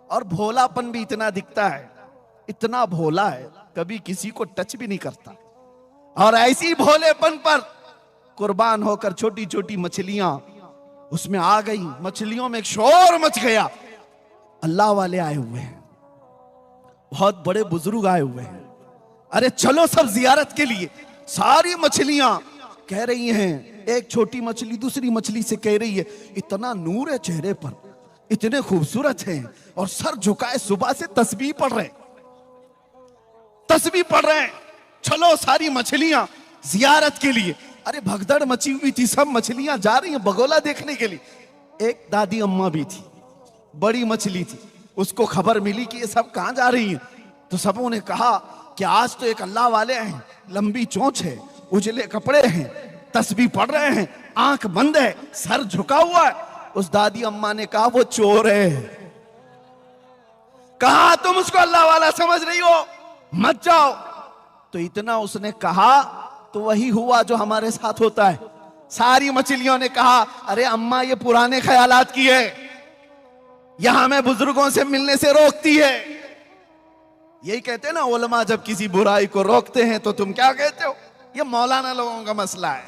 और भोलापन भी इतना दिखता है, इतना भोला है, कभी किसी को टच भी नहीं करता। और ऐसी भोलेपन पर कुर्बान होकर छोटी छोटी मछलियां उसमें आ गई, मछलियों में एक शोर मच गया। अल्लाह वाले आए हुए हैं, बहुत बड़े बुजुर्ग आए हुए हैं, अरे चलो सब जियारत के लिए। सारी मछलियां कह रही हैं, एक छोटी मछली दूसरी मछली से कह रही है, इतना नूर है चेहरे पर, इतने खूबसूरत हैं, और सर झुकाए सुबह से तस्बीह पढ़ रहे हैं। चलो सारी मछलियां जियारत के लिए। अरे भगदड़ मची हुई थी, सब मछलियां जा रही हैं बगोला देखने के लिए। एक दादी अम्मा भी थी, बड़ी मछली थी, उसको खबर मिली कि ये सब कहां जा रही हैं, तो सबों ने कहा कि आज तो एक अल्लाह वाले हैं, लंबी चोंच है, उजले कपड़े हैं, तस्बीह पढ़ रहे हैं, आंख बंद है, सर झुका हुआ है। उस दादी अम्मा ने कहा वो चोर है। कहा तुम उसको अल्लाह वाला समझ रही हो, मत जाओ। तो इतना उसने कहा तो वही हुआ जो हमारे साथ होता है। सारी मछलियों ने कहा अरे अम्मा ये पुराने ख्यालात की है, यह हमें बुजुर्गों से मिलने से रोकती है। यही कहते हैं ना उलमा, जब किसी बुराई को रोकते हैं तो तुम क्या कहते हो, ये मौलाना लोगों का मसला है,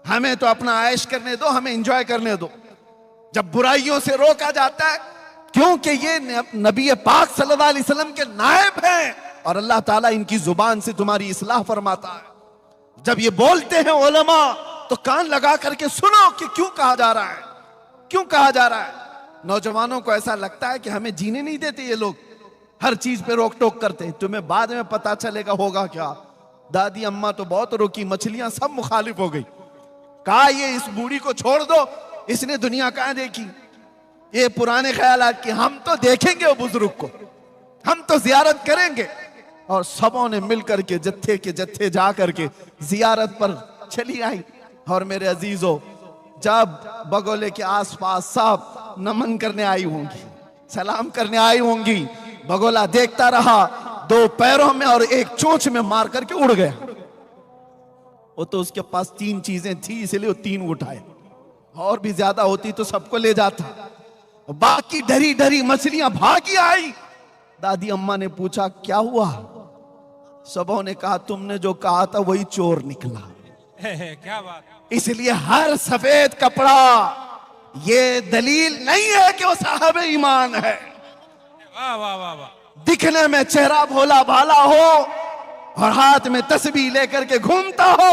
हमें तो अपना ऐश करने दो, हमें एंजॉय करने दो। जब बुराइयों से रोका जाता है, क्योंकि ये नबी पाक सल्लल्लाहु अलैहि वसल्लम के नायब हैं और अल्लाह ताला इनकी जुबान से तुम्हारी इस्लाह फरमाता है। जब ये बोलते हैं उलमा तो कान लगा करके सुनो कि क्यों कहा जा रहा है, क्यों कहा जा रहा है। नौजवानों को ऐसा लगता है कि हमें जीने नहीं देते ये लोग, हर चीज पे रोक टोक करते हैं, तुम्हें बाद में पता चलेगा होगा क्या। दादी अम्मा तो बहुत रोकी, मछलियां सब मुखालिफ हो गई। कहा ये इस बूढ़ी को छोड़ दो, इसने दुनिया कहां देखी, ये पुराने ख्यालात की, हम तो देखेंगे वो बुजुर्ग को, हम तो जियारत करेंगे। और सबों ने मिलकर के जत्थे के जत्थे जा करके जियारत पर चली आई। और मेरे अजीजों, जब बगोले के आसपास सब नमन करने आई होंगी, सलाम करने आई होंगी, बगोला देखता रहा, दो पैरों में और एक चोंच में मार करके उड़ गया। वो तो उसके पास 3 चीजें थी, इसलिए वो 3 उठाए, और भी ज्यादा होती तो सबको ले जाता। बाकी डरी डरी मछलियां भागी आई। दादी अम्मा ने पूछा क्या हुआ, सबों ने कहा तुमने जो कहा था वही चोर निकला। क्या बात, इसलिए हर सफेद कपड़ा ये दलील नहीं है कि वो साहब ईमान है। वाह वाह वाह वाह। दिखने में चेहरा भोला भाला हो और हाथ में तस्बीह लेकर के घूमता हो,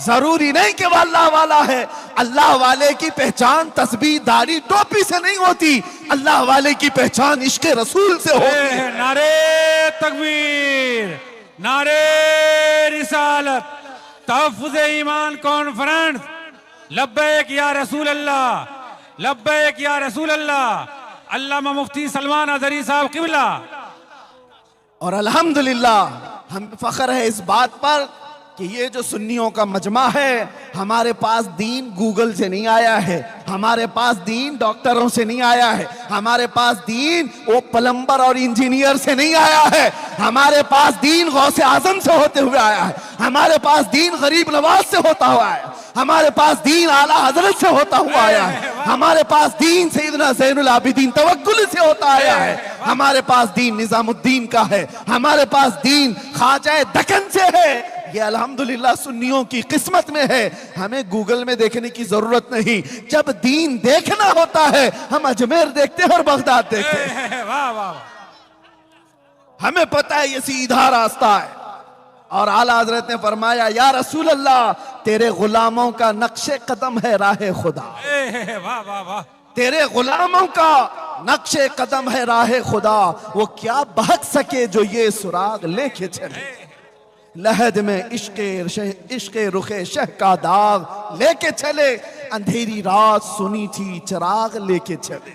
जरूरी नहीं कि वो अल्लाह वाला है। अल्लाह वाले की पहचान तस्बीह दाढ़ी टोपी से नहीं होती, अल्लाह वाले की पहचान इश्क रसूल से होती है। नारे तकबीर, नारे रिसालत, तहफ्फुज़ ईमान कॉन्फ्रेंस, लब्बैक या रसूल अल्लाह, लब्बैक या रसूल अल्लाह। अल्लामा मुफ्ती सलमान अज़हरी साहब क़िबला। और अल्हम्दुलिल्लाह हम फख्र है इस बात पर कि ये जो सुन्नियों का मजमा है, हमारे पास दीन गूगल से नहीं आया है, हमारे पास दीन डॉक्टरों से नहीं आया है, हमारे पास दीन वो प्लम्बर और इंजीनियर से नहीं आया है, हमारे पास दीन गौसे आजम से होते हुए आया है, हमारे पास दीन गरीब नवाज से होता हुआ आया, हमारे पास दीन आला हजरत से होता हुआ आया है, हमारे पास दीन सैयदना ज़ैनुल आबिदीन तवक्कुल से होता आया है, हमारे पास दीन निजामुद्दीन का है, हमारे पास दीन ख्वाजा दक्कन से है। ये अल्हम्दुलिल्लाह सुन्नियों की किस्मत में है, हमें गूगल में देखने की जरूरत नहीं। जब दीन देखना होता है हम अजमेर देखते हैं और बगदाद देखते हैं। वाह वाह, हमें पता है ये सीधा रास्ता है। और आला हजरत ने फरमाया या रसूल अल्लाह तेरे गुलामों का नक्शे कदम है राह खुदा। वाह वाह वाह, तेरे गुलामों का नक्शे कदम है राह खुदा, वो क्या बहक सके जो ये सुराग लेके चले। लहद में इश्के रुखे शह का दाग लेके चले, अंधेरी रात सुनी थी चिराग लेके चले।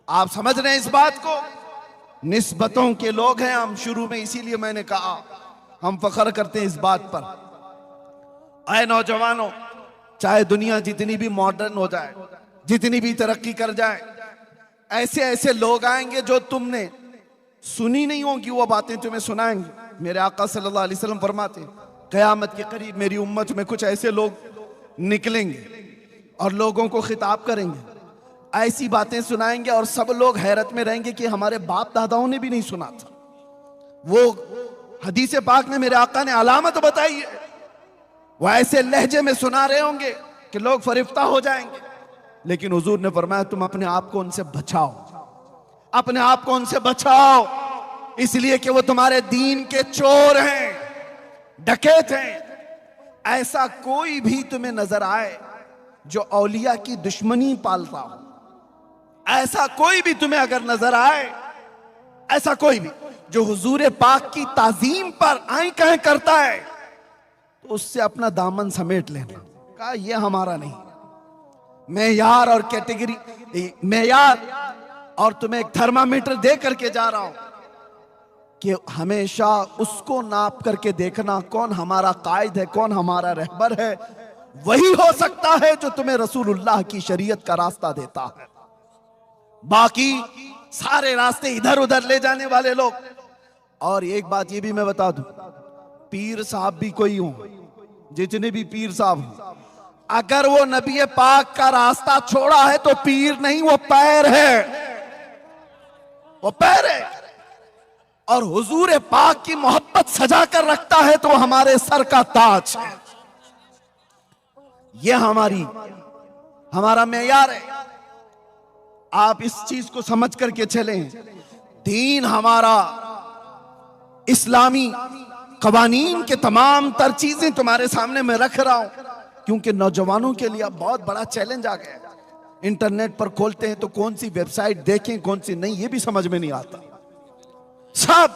आप समझ रहे हैं इस बात को? निस्बतों के लोग हैं हम, शुरू में इसीलिए मैंने कहा हम फख्र करते हैं इस बात पर। आए नौजवानों, चाहे दुनिया जितनी भी मॉडर्न हो जाए, जितनी भी तरक्की कर जाए, ऐसे ऐसे लोग आएंगे जो तुमने सुनी नहीं होगी वो बातें तुम्हें सुनाएंगे। मेरे आका सल्लल्लाहु अलैहि वसल्लम फरमाते क़यामत के करीब मेरी उम्मत में कुछ ऐसे लोग निकलेंगे और लोगों को खिताब करेंगे, ऐसी बातें सुनाएंगे और सब लोग हैरत में रहेंगे कि हमारे बाप दादाओं ने भी नहीं सुना था। वो हदीस पाक में मेरे आका ने अलामत बताई है, वो ऐसे लहजे में सुना रहे होंगे कि लोग फरिफ्ता हो जाएंगे। लेकिन हुजूर ने फरमाया तुम अपने आप को उनसे बचाओ, अपने आप को उनसे बचाओ, इसलिए कि वो तुम्हारे दीन के चोर हैं, डकैत हैं। ऐसा कोई भी तुम्हें नजर आए जो औलिया की दुश्मनी पालता हो, ऐसा कोई भी तुम्हें अगर नजर आए, ऐसा कोई भी जो हुजूर पाक की ताजीम पर आई कहें करता है, तो उससे अपना दामन समेट लेना। कहा यह हमारा नहीं, मेयार और कैटेगरी, मेयार और तुम्हें एक थर्मामीटर दे करके जा रहा हूं कि हमेशा उसको नाप करके देखना कौन हमारा कायद है, कौन हमारा रहबर है। वही हो सकता है जो तुम्हें रसूलुल्लाह की शरीयत का रास्ता देता है। बाकी सारे रास्ते इधर उधर ले जाने वाले लोग। और एक बात ये भी मैं बता दूं, पीर साहब भी कोई हो, जितने भी पीर साहब हो, अगर वो नबी पाक का रास्ता छोड़ा है तो पीर नहीं, वो पैर है, वो पैर है। और हुजूर पाक की मोहब्बत सजा कर रखता है तो हमारे सर का ताज है। यह हमारा मेयार है। आप इस चीज को समझ करके चलें, दीन हमारा इस्लामी कवानीन के तमाम तर चीजें तुम्हारे सामने मैं रख रहा हूं, क्योंकि नौजवानों के लिए अब बहुत बड़ा चैलेंज आ गया है। इंटरनेट पर खोलते हैं तो कौन सी वेबसाइट देखें कौन सी नहीं, ये भी समझ में नहीं आता। सब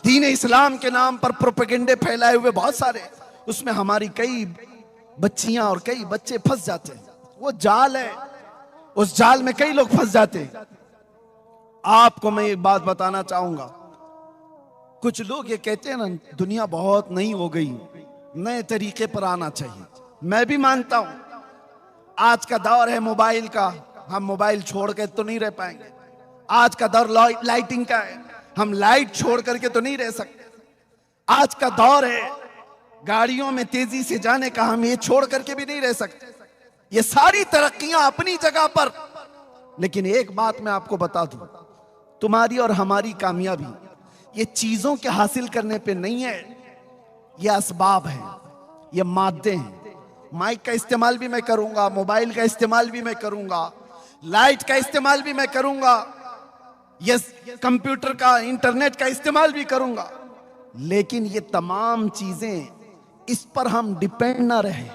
दीन इस्लाम के नाम पर प्रोपेगेंडे फैलाए हुए बहुत सारे, उसमें हमारी कई बच्चियां और कई बच्चे फंस जाते हैं। वो जाल है, उस जाल में कई लोग फंस जाते हैं। आपको मैं एक बात बताना चाहूंगा, कुछ लोग ये कहते हैं ना दुनिया बहुत नई हो गई, नए तरीके पर आना चाहिए। मैं भी मानता हूं आज का दौर है मोबाइल का, हम मोबाइल छोड़ के तो नहीं रह पाएंगे। आज का दौर लाइटिंग का है, हम लाइट छोड़ करके तो नहीं रह सकते। आज का दौर है गाड़ियों में तेजी से जाने का, हम ये छोड़ करके भी नहीं रह सकते। ये सारी तरक्कियां अपनी जगह पर, लेकिन एक बात मैं आपको बता दूं, तुम्हारी और हमारी कामयाबी ये चीजों के हासिल करने पे नहीं है, ये असबाब है, ये मादे हैं। माइक का इस्तेमाल भी मैं करूंगा, मोबाइल का इस्तेमाल भी मैं करूंगा, लाइट का इस्तेमाल भी मैं करूंगा, ये कंप्यूटर का, इंटरनेट का इस्तेमाल भी करूंगा, लेकिन ये तमाम चीजें इस पर हम डिपेंड ना रहे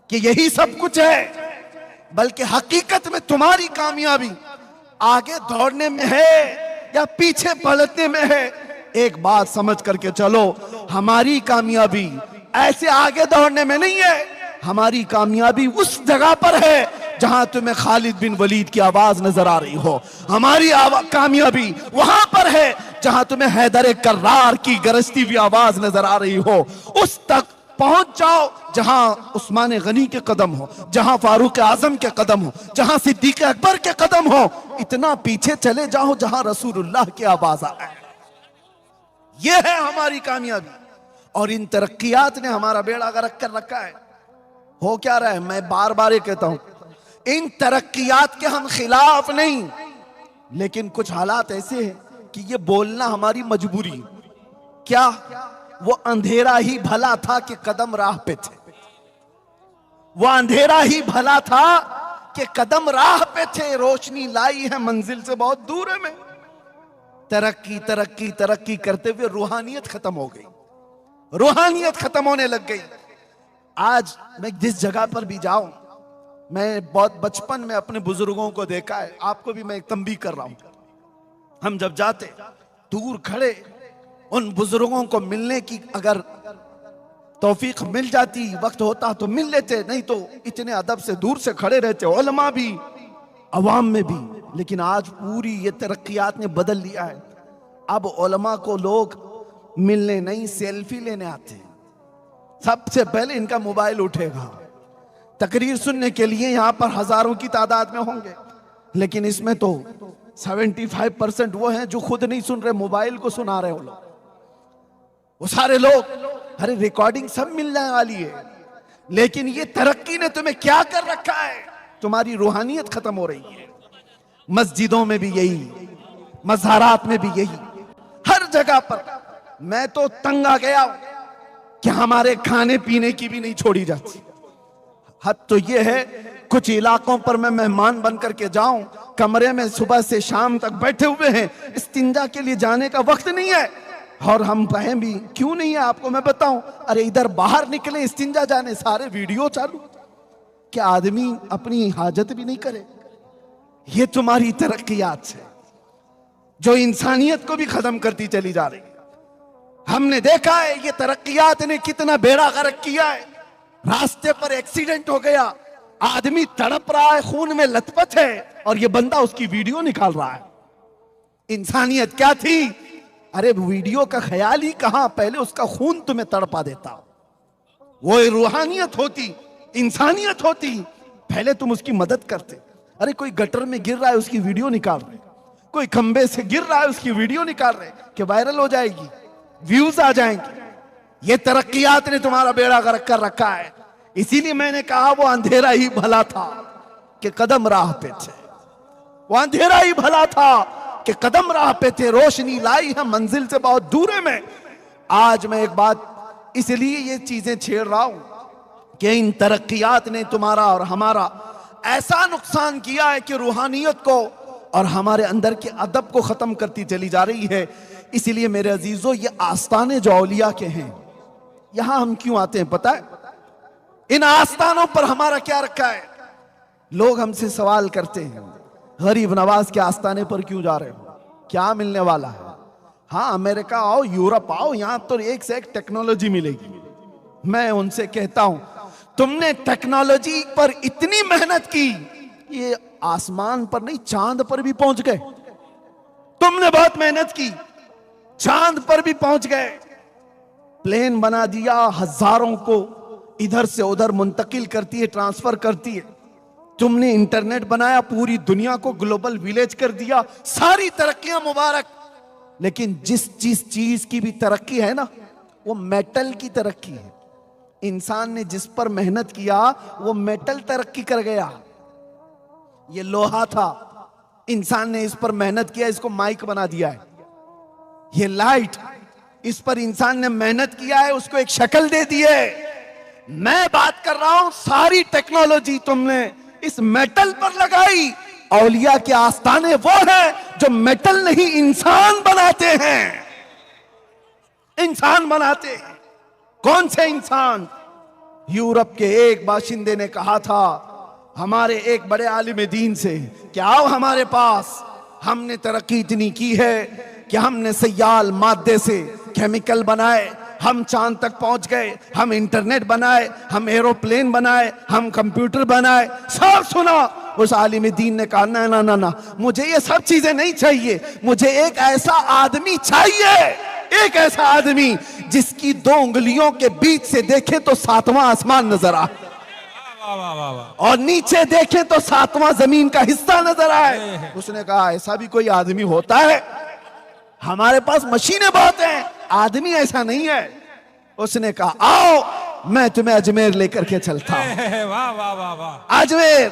कि यही सब कुछ है, बल्कि हकीकत में तुम्हारी कामयाबी आगे दौड़ने में है या पीछे पलटने में है। एक बात समझ करके चलो, हमारी कामयाबी ऐसे आगे दौड़ने में नहीं है, हमारी कामयाबी उस जगह पर है जहां तुम्हें खालिद बिन वलीद की आवाज नजर आ रही हो। हमारी कामयाबी वहां पर है जहां तुम्हें हैदर कर्रार की गरजती हुई आवाज नजर आ रही हो। उस तक पहुंच जाओ जहां उस्मान गनी के कदम हो, जहां फारूक आजम के कदम हो, जहां सिद्दीक अकबर के कदम हो। इतना पीछे चले जाओ जहां रसूलुल्लाह की आवाज आए। यह है हमारी कामयाबी। और इन तरक्कियात ने हमारा बेड़ा गर्क कर रखा है। हो क्या रहा है, मैं बार बार ये कहता हूं, इन तरक्कियात के हम खिलाफ नहीं, लेकिन कुछ हालात ऐसे हैं कि ये बोलना हमारी मजबूरी। क्या वो अंधेरा ही भला था कि कदम राह पे थे, वो अंधेरा ही भला था कि कदम राह पे थे, रोशनी लाई है मंजिल से बहुत दूर है। में तरक्की तरक्की तरक्की करते हुए रूहानियत खत्म हो गई, रूहानियत खत्म होने लग गई। आज मैं जिस जगह पर भी जाऊं, मैं बहुत बचपन में अपने बुजुर्गों को देखा है, आपको भी मैं एक तंबीह कर रहा हूं। हम जब जाते दूर खड़े उन बुजुर्गों को मिलने की अगर तौफीक मिल जाती, वक्त होता तो मिल लेते, नहीं तो इतने अदब से दूर से खड़े रहते, उलमा भी अवाम में भी। लेकिन आज पूरी ये तरक्कियात ने बदल लिया है। अब उलमा को लोग मिलने नहीं, सेल्फी लेने आते हैं। सबसे पहले इनका मोबाइल उठेगा, तकरीर सुनने के लिए यहां पर हजारों की तादाद में होंगे, लेकिन इसमें तो 75% वो हैं जो खुद नहीं सुन रहे, मोबाइल को सुना रहे हो लोग। वो सारे लोग, अरे रिकॉर्डिंग सब मिलने वाली है, लेकिन ये तरक्की ने तुम्हें क्या कर रखा है? तुम्हारी रूहानियत खत्म हो रही है। मस्जिदों में भी यही, मज़ारात में भी यही, हर जगह पर। मैं तो तंग आ गया कि हमारे खाने पीने की भी नहीं छोड़ी जाती। हद तो यह है, कुछ इलाकों पर मैं मेहमान बन करके जाऊं, कमरे में सुबह से शाम तक बैठे हुए हैं, इस्तिंजा के लिए जाने का वक्त नहीं है। और हम कहें भी क्यों नहीं है, आपको मैं बताऊं, अरे इधर बाहर निकले इस्तिंजा जाने, सारे वीडियो चालू, क्या आदमी अपनी हाजत भी नहीं करे। ये तुम्हारी तरक्कियात है जो इंसानियत को भी खत्म करती चली जा रही है। हमने देखा है ये तरक्कियात ने कितना बेड़ा गर्क किया है। रास्ते पर एक्सीडेंट हो गया, आदमी तड़प रहा है, खून में लथपथ है, और ये बंदा उसकी वीडियो निकाल रहा है। इंसानियत क्या थी? अरे वीडियो का ख्याल ही कहां, पहले उसका खून तुम्हें तड़पा देता। वो रूहानियत होती, इंसानियत होती, पहले तुम उसकी मदद करते। अरे कोई गटर में गिर रहा है, उसकी वीडियो निकाल रहे, कोई खंबे से गिर रहा है, उसकी वीडियो निकाल रहे कि वायरल हो जाएगी, व्यूज आ जाएंगे। ये तरक्कियात ने तुम्हारा बेड़ा गर्क कर रखा है। इसीलिए मैंने कहा वो अंधेरा ही भला था कि कदम राह पे थे। वो अंधेरा ही भला था कि कदम राह पे थे, रोशनी लाई है मंजिल से बहुत दूर में। आज मैं एक बात इसलिए ये चीजें छेड़ रहा हूं कि इन तरक्कियात ने तुम्हारा और हमारा ऐसा नुकसान किया है कि रूहानियत को और हमारे अंदर के अदब को खत्म करती चली जा रही है। इसलिए मेरे अजीजों, ये आस्ताने जो औलिया के हैं, यहां हम क्यों आते हैं पता है? इन आस्तानों पर हमारा क्या रखा है? लोग हमसे सवाल करते हैं, गरीब नवाज के आस्ताने पर क्यों जा रहे हो, क्या मिलने वाला है? हाँ, अमेरिका आओ, यूरोप आओ, यहां तो एक से एक टेक्नोलॉजी मिलेगी। मैं उनसे कहता हूं, तुमने टेक्नोलॉजी पर इतनी मेहनत की, ये आसमान पर नहीं चांद पर भी पहुंच गए। तुमने बहुत मेहनत की, चांद पर भी पहुंच गए, प्लेन बना दिया, हजारों को इधर से उधर मुंतकिल करती है, ट्रांसफर करती है। तुमने इंटरनेट बनाया, पूरी दुनिया को ग्लोबल विलेज कर दिया, सारी तरक्कियां मुबारक। लेकिन जिस चीज की भी तरक्की है ना, वो मेटल की तरक्की है। इंसान ने जिस पर मेहनत किया वो मेटल तरक्की कर गया। ये लोहा था, इंसान ने इस पर मेहनत किया, इसको माइक बना दिया है। ये लाइट, इस पर इंसान ने मेहनत किया है, उसको एक शक्ल दे दी है। मैं बात कर रहा हूं, सारी टेक्नोलॉजी तुमने इस मेटल पर लगाई। औलिया के आस्ताने वो है जो मेटल नहीं इंसान बनाते हैं। इंसान बनाते हैं। कौन से इंसान? यूरोप के एक बाशिंदे ने कहा था हमारे एक बड़े आलिम दीन से कि आओ हमारे पास, हमने तरक्की इतनी की है कि हमने सयाल मादे से केमिकल बनाए, हम चांद तक पहुंच गए, हम इंटरनेट बनाए, हम एरोप्लेन बनाए, हम कंप्यूटर बनाए। सब सुना। उस आलिम दीन ने कहा ना ना ना ना, मुझे ये सब चीजें नहीं चाहिए, मुझे एक ऐसा आदमी चाहिए, एक ऐसा आदमी जिसकी दो उंगलियों के बीच से देखे तो सातवां आसमान नजर आए, और नीचे देखे तो सातवां जमीन का हिस्सा नजर आए। उसने कहा ऐसा भी कोई आदमी होता है? हमारे पास मशीनें बहुत हैं, आदमी ऐसा नहीं है। उसने कहा आओ मैं तुम्हें अजमेर लेकर के चलता हूं। वाह वाह वाह वाह। अजमेर,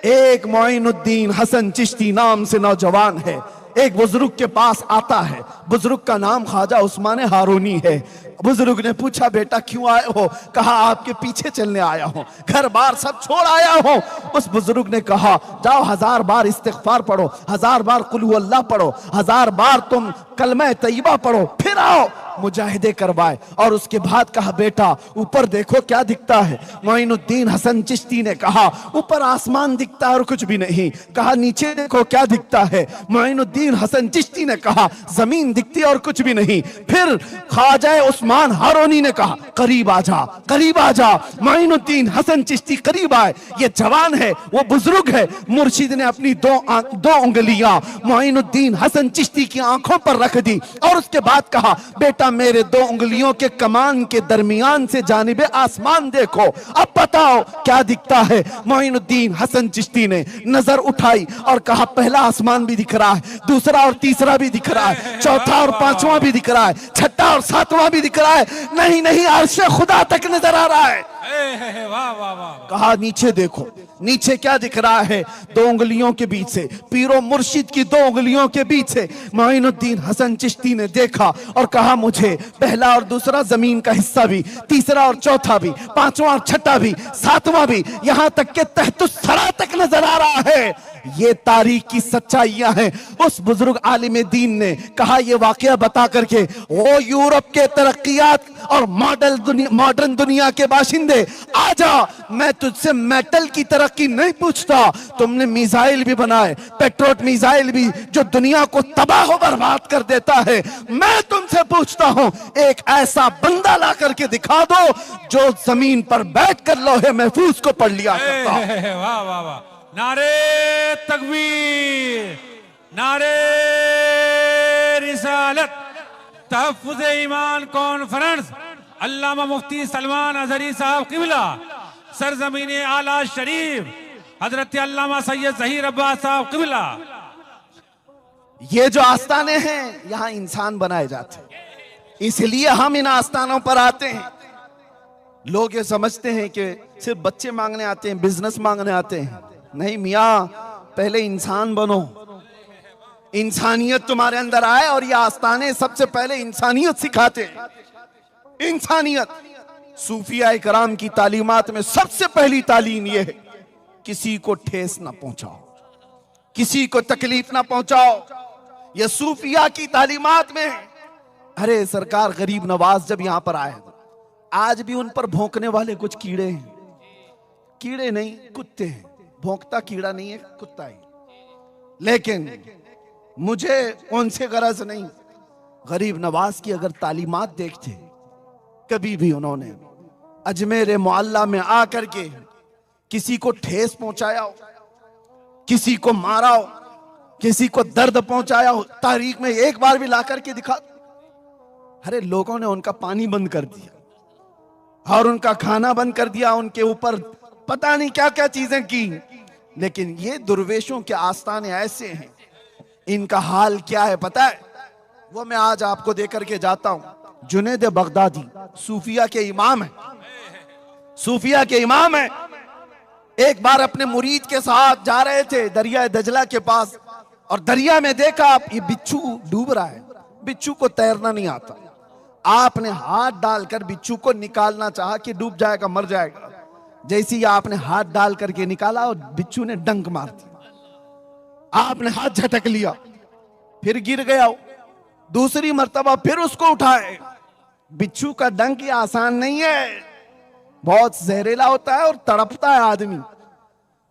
एक मोइनुद्दीन हसन चिश्ती नाम से नौजवान है, एक बुजुर्ग के पास आता है। बुजुर्ग का नाम ख्वाजा उस्मान हारूनी है। बुजुर्ग ने पूछा बेटा क्यों आए हो? कहा आपके पीछे चलने आया हूं, घर बार सब छोड़ आया हूं। उस बुजुर्ग ने कहा जाओ 1000 बार इस्तिग़फ़ार पढ़ो, 1000 बार कुल हु अल्लाह पढ़ो, 1000 बार तुम कलमा तैयबा पढ़ो, फिर आओ मुजाहिदे करवाए। और उसके बाद कहा बेटा ऊपर देखो क्या दिखता है। मोइनुद्दीन हसन चिश्ती ने कहा ऊपर आसमान दिखता है और कुछ भी नहीं। कहा नीचे देखो क्या दिखता है। मोइनुद्दीन हसन चिश्ती ने कहा जमीन दिखती है और कुछ भी नहीं। फिर ख्वाजा उस्मान हारूनी ने कहा करीब आ जा, करीब आ जा। मोइनुद्दीन हसन चिश्ती करीब आए। ये जवान है, वो बुजुर्ग है। मुर्शिद ने अपनी दो उंगलियां मोइनुद्दीन हसन चिश्ती की आंखों पर रख दी और उसके बाद कहा बेटा मेरे दो उंगलियों के कमान के दरमियान से जानिबे आसमान देखो, अब बताओ क्या दिखता है। मोइनुद्दीन हसन चिश्ती ने नजर उठाई और कहा पहला आसमान भी दिख रहा है, दूसरा और तीसरा भी दिख रहा है, चौथा और पांचवा भी दिख रहा है, छठा और सातवां भी दिख रहा है। नहीं नहीं, अर्श खुदा तक नजर आ रहा है। वाह वाह वाह। कहा नीचे देखो, नीचे क्या दिख रहा है? 2 उंगलियों के बीच से, पीरो मुर्शिद की 2 उंगलियों के बीच से मोइनुद्दीन हसन चिश्ती ने देखा और कहा मुझे पहला और दूसरा जमीन का हिस्सा भी, तीसरा और चौथा भी, पांचवा और छठा भी, सातवां भी, यहां तक के तहतुस सरा तक नजर आ रहा है। ये तारीख की सच्चाइयां हैं। उस बुजुर्ग आलिम दीन ने कहा ये वाकया बता करके, वो यूरोप के तरक्कियात और मॉडर्न दुनिया के बाशिंदे, आजा, मैं तुझसे मेटल की तरक्की नहीं पूछता। तुमने मिसाइल भी बनाए, पेट्रोट मिसाइल भी, जो दुनिया को तबाह बर्बाद कर देता है। मैं तुमसे पूछता हूं, एक ऐसा बंदा ला करके दिखा दो जो जमीन पर बैठकर लौहे महफूज को पढ़ लिया करता। वाह वाह वाह। नारे तकबीर, नारे रिसालत, तहफ्फुज़ ईमान कॉन्फ्रेंस, अल्लामा मुफ्ती सलमान अजहरी साहब किबला, सरजमीन आला शरीफ, हजरत अल्लामा सैयद ज़हीर अब्बास साहब किबला। ये जो आस्थाने हैं, यहां इंसान बनाए जाते हैं, इसलिए हम इन आस्थानों पर आते हैं। लोग ये समझते हैं कि सिर्फ बच्चे मांगने आते हैं, बिजनेस मांगने आते हैं। नहीं मियाँ, पहले इंसान बनो, इंसानियत तुम्हारे अंदर आए। और ये आस्थाने सबसे पहले इंसानियत सिखाते हैं। इंसानियत, सूफिया इकराम की तालीमात में सबसे पहली तालीम यह है, किसी को ठेस ना पहुंचाओ, किसी को तकलीफ ना पहुंचाओ। यह सूफिया की तालीमात में है। अरे सरकार गरीब नवाज जब यहां पर आए, आज भी उन पर भौंकने वाले कुछ कीड़े हैं। कीड़े नहीं, कुत्ते हैं। भौंकता कीड़ा नहीं है, कुत्ता है। लेकिन मुझे उनसे गरज नहीं। गरीब नवाज की अगर तालीमात देखते, कभी भी उन्होंने अजमेर मोहल्ला में आकर के किसी को ठेस पहुंचाया हो, किसी को मारा हो, किसी को दर्द पहुंचाया हो, तारीख में एक बार भी ला करके दिखा। अरे लोगों ने उनका पानी बंद कर दिया और उनका खाना बंद कर दिया, उनके ऊपर पता नहीं क्या क्या चीजें की। लेकिन ये दुर्वेशों के आस्थाने ऐसे हैं, इनका हाल क्या है पता है? वो मैं आज आपको देकर के जाता हूं। जुनैद बगदादी सूफिया के इमाम है, सूफिया के इमाम है। एक बार अपने मुरीद के साथ जा रहे थे दरिया दजला के पास, और दरिया में देखा ये बिच्छू डूब रहा है। बिच्छू को तैरना नहीं आता। आपने हाथ डालकर बिच्छू को निकालना चाहा कि डूब जाएगा, मर जाएगा। जैसे ही आपने हाथ डाल करके निकाला और बिच्छू ने डंक मार दिया। आपने हाथ झटक लिया, फिर गिर गया। दूसरी मर्तबा फिर उसको उठाए। बिच्छू का डंक ये आसान नहीं है, बहुत जहरीला होता है और तड़पता है आदमी।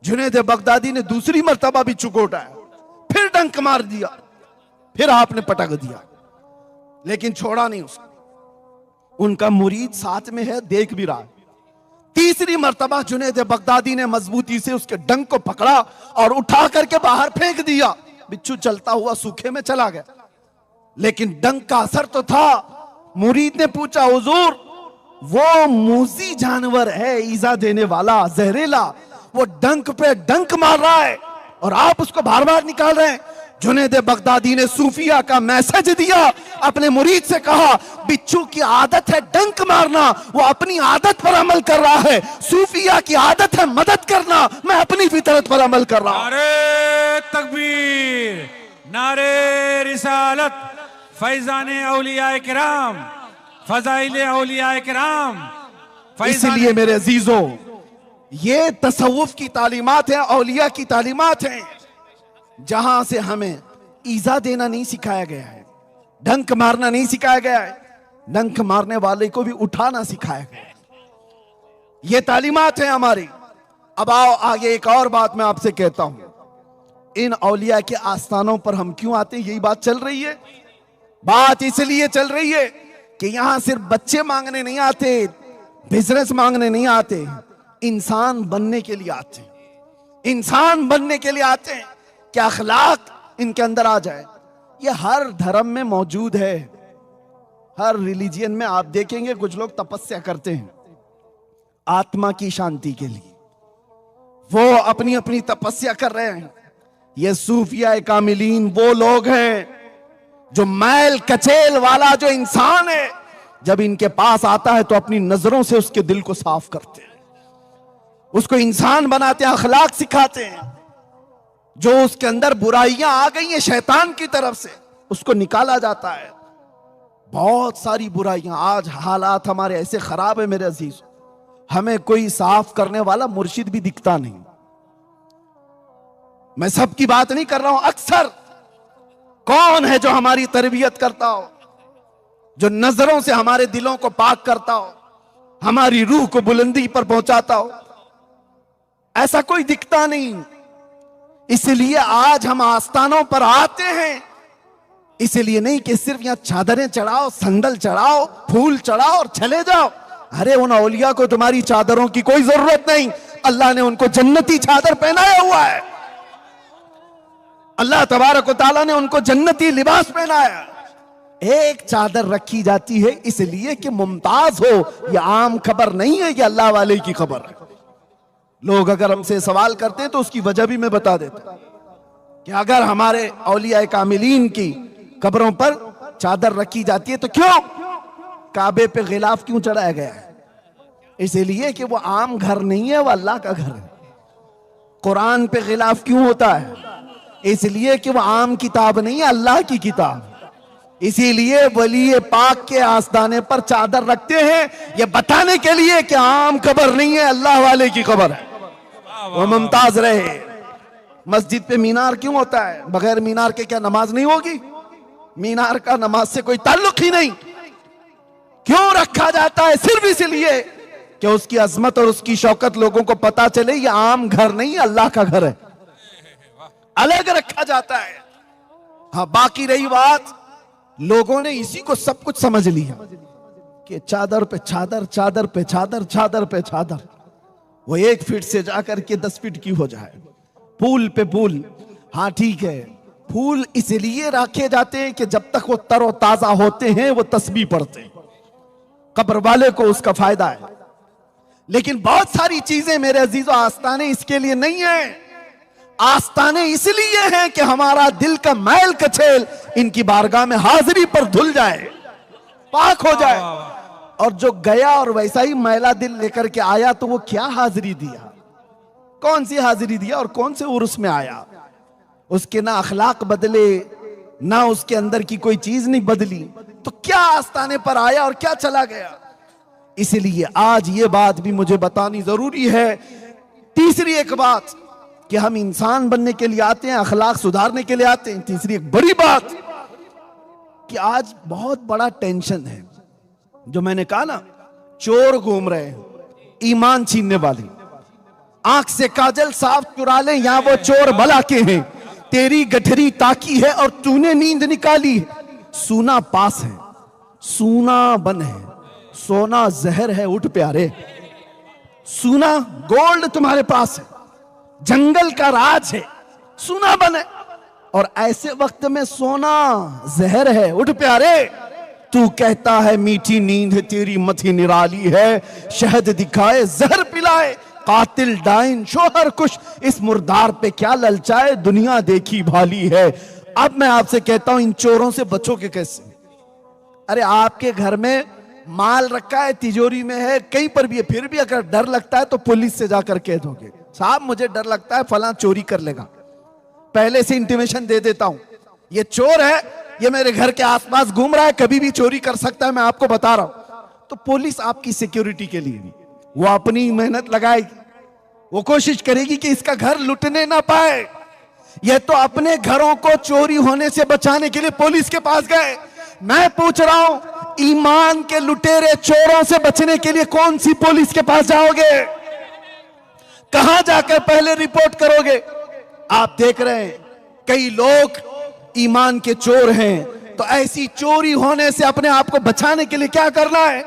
जुनैद बगदादी ने दूसरी मर्तबा बिच्छू को उठाया, फिर डंक मार दिया, फिर आपने पटक दिया, लेकिन छोड़ा नहीं उसको। उनका मुरीद साथ में है, देख भी रहा है। तीसरी मर्तबा जुनैद बगदादी ने मजबूती से उसके डंक को पकड़ा और उठा करके बाहर फेंक दिया। बिच्छू चलता हुआ सूखे में चला गया, लेकिन डंक का असर तो था। मुरीद ने पूछा, हुजूर वो मूजी जानवर है, ईजा देने वाला, जहरीला, वो डंक पे डंक मार रहा है और आप उसको बार बार निकाल रहे हैं। जुनैद बगदादी ने सूफिया का मैसेज दिया, अपने मुरीद से कहा, बिच्छू की आदत है डंक मारना, वो अपनी आदत पर अमल कर रहा है। सूफिया की आदत है मदद करना, मैं अपनी फितरत पर अमल कर रहा हूं। नारे तकबीर, नारे रिसालत, फैजाने औलिया किराम, फजाइले औलिया किराम। इसलिए मेरे अजीजों, ये तसव्वुफ की तालीमात है, औलिया की तालीमात है, जहां से हमें ईजा देना नहीं सिखाया गया है, डंक मारना नहीं सिखाया गया है, डंक मारने वाले को भी उठाना सिखाया गया है। ये तालीमात है हमारी। अब आओ आगे एक और बात मैं आपसे कहता हूं, इन औलिया के आस्थानों पर हम क्यों आते हैं? यही बात चल रही है। बात इसलिए चल रही है कि यहां सिर्फ बच्चे मांगने नहीं आते, बिजनेस मांगने नहीं आते, इंसान बनने के लिए आते हैं। इंसान बनने के लिए आते हैं कि अखलाक इनके अंदर आ जाए। ये हर धर्म में मौजूद है, हर रिलीजियन में आप देखेंगे कुछ लोग तपस्या करते हैं आत्मा की शांति के लिए, वो अपनी अपनी तपस्या कर रहे हैं। ये सूफिया कामिलीन वो लोग हैं जो मैल कचेल वाला जो इंसान है, जब इनके पास आता है तो अपनी नजरों से उसके दिल को साफ करते हैं। उसको इंसान बनाते हैं, अखलाक सिखाते हैं। जो उसके अंदर बुराइयां आ गई हैं शैतान की तरफ से, उसको निकाला जाता है। बहुत सारी बुराइयां, आज हालात हमारे ऐसे खराब है मेरे अजीज, हमें कोई साफ करने वाला मुर्शिद भी दिखता नहीं। मैं सबकी बात नहीं कर रहा हूं, अक्सर कौन है जो हमारी तरबियत करता हो, जो नजरों से हमारे दिलों को पाक करता हो, हमारी रूह को बुलंदी पर पहुंचाता हो? ऐसा कोई दिखता नहीं। इसलिए आज हम आस्थानों पर आते हैं, इसलिए नहीं कि सिर्फ यहां चादरें चढ़ाओ, संदल चढ़ाओ, फूल चढ़ाओ और चले जाओ। अरे उन औलिया को तुम्हारी चादरों की कोई जरूरत नहीं, अल्लाह ने उनको जन्नती चादर पहनाया हुआ है। अल्लाह तबारक व तआला ने उनको जन्नती लिबास पहनाया। एक चादर रखी जाती है इसलिए कि मुमताज हो, यह आम खबर नहीं है, कि अल्लाह वाले की खबर है। लोग अगर हमसे सवाल करते हैं तो उसकी वजह भी मैं बता देता कि अगर हमारे औलिया कामिलीन की कब्रों पर चादर रखी जाती है तो क्यों काबे पे गिलाफ क्यों चढ़ाया गया है? इसलिए कि वो आम घर नहीं है, वो अल्लाह का घर है। कुरान पे गिलाफ क्यों होता है? इसलिए कि वो आम किताब नहीं है, अल्लाह की किताब। इसीलिए वली पाक के आस्ताने पर चादर रखते हैं, ये बताने के लिए कि आम कब्र नहीं है, अल्लाह वाले की कब्र है, वो मुमताज रहे। मस्जिद पे मीनार क्यों होता है? बगैर मीनार के क्या नमाज नहीं होगी? मीनार का नमाज से कोई ताल्लुक ही नहीं। क्यों रखा जाता है? सिर्फ इसलिए कि उसकी अजमत और उसकी शौकत लोगों को पता चले, ये आम घर नहीं है, अल्लाह का घर है, अलग रखा जाता है। हाँ, बाकी रही बात, लोगों ने इसी को सब कुछ समझ लिया कि चादर पे चादर, चादर पे चादर, चादर पे चादर, वो 1 फीट से जाकर के 10 फीट की हो जाए, फूल पे फूल। हाँ ठीक है, फूल इसलिए रखे जाते हैं कि जब तक वो तरोताजा होते हैं वो तस्बीह पढ़ते हैं, कब्र वाले को उसका फायदा है। लेकिन बहुत सारी चीजें मेरे अजीजों, आस्ताने इसके लिए नहीं है। आस्ताने इसलिए हैं कि हमारा दिल का मैल कचेल इनकी बारगाह में हाजिरी पर धुल जाए, पाक हो जाए। और जो गया और वैसा ही मैला दिल लेकर के आया तो वो क्या हाजिरी दिया? कौन सी हाजिरी दिया और कौन से उर्स में आया? उसके ना अखलाक बदले, ना उसके अंदर की कोई चीज नहीं बदली, तो क्या आस्ताने पर आया और क्या चला गया? इसलिए आज ये बात भी मुझे बतानी जरूरी है। तीसरी एक बात कि हम इंसान बनने के लिए आते हैं, अखलाक सुधारने के लिए आते हैं। तीसरी एक बड़ी बात कि आज बहुत बड़ा टेंशन है, जो मैंने कहा ना, चोर घूम रहे हैं, ईमान छीनने वाले, आंख से काजल साफ चुरा ले, यहां वो चोर भला के हैं। तेरी गठरी ताकी है और तूने नींद निकाली है। सूना पास है, सूना बन है, सोना जहर है, उठ प्यारे। सूना गोल्ड तुम्हारे पास है, जंगल का राज है, सूना बन है, और ऐसे वक्त में सोना जहर है, उठ प्यारे। तू कहता है मीठी नींद है तेरी मथी निराली है, शहद दिखाए जहर पिलाए, कातिल डाइन शोहर कुश, इस मुर्दार पे क्या ललचाए, दुनिया देखी भाली है। अब मैं आपसे कहता हूं, इन चोरों से बचोगे कैसे? अरे आपके घर में माल रखा है, तिजोरी में है, कहीं पर भी है, फिर भी अगर डर लगता है तो पुलिस से जाकर कह दोगे, साहब मुझे डर लगता है फलां चोरी कर लेगा, पहले से इंटीमेशन दे देता हूं, ये चोर है, ये मेरे घर के आसपास घूम रहा है, कभी भी चोरी कर सकता है, मैं आपको बता रहा हूं। तो पुलिस आपकी सिक्योरिटी के लिए भी वो अपनी मेहनत लगाएगी, वो कोशिश करेगी कि इसका घर लुटने ना पाए। ये तो अपने घरों को चोरी होने से बचाने के लिए पुलिस के पास गए। मैं पूछ रहा हूं, ईमान के लुटेरे चोरों से बचने के लिए कौन सी पुलिस के पास जाओगे? कहां जाकर पहले रिपोर्ट करोगे? आप देख रहे हैं कई लोग ईमान के चोर हैं, तो ऐसी चोरी होने से अपने आप को बचाने के लिए क्या करना है?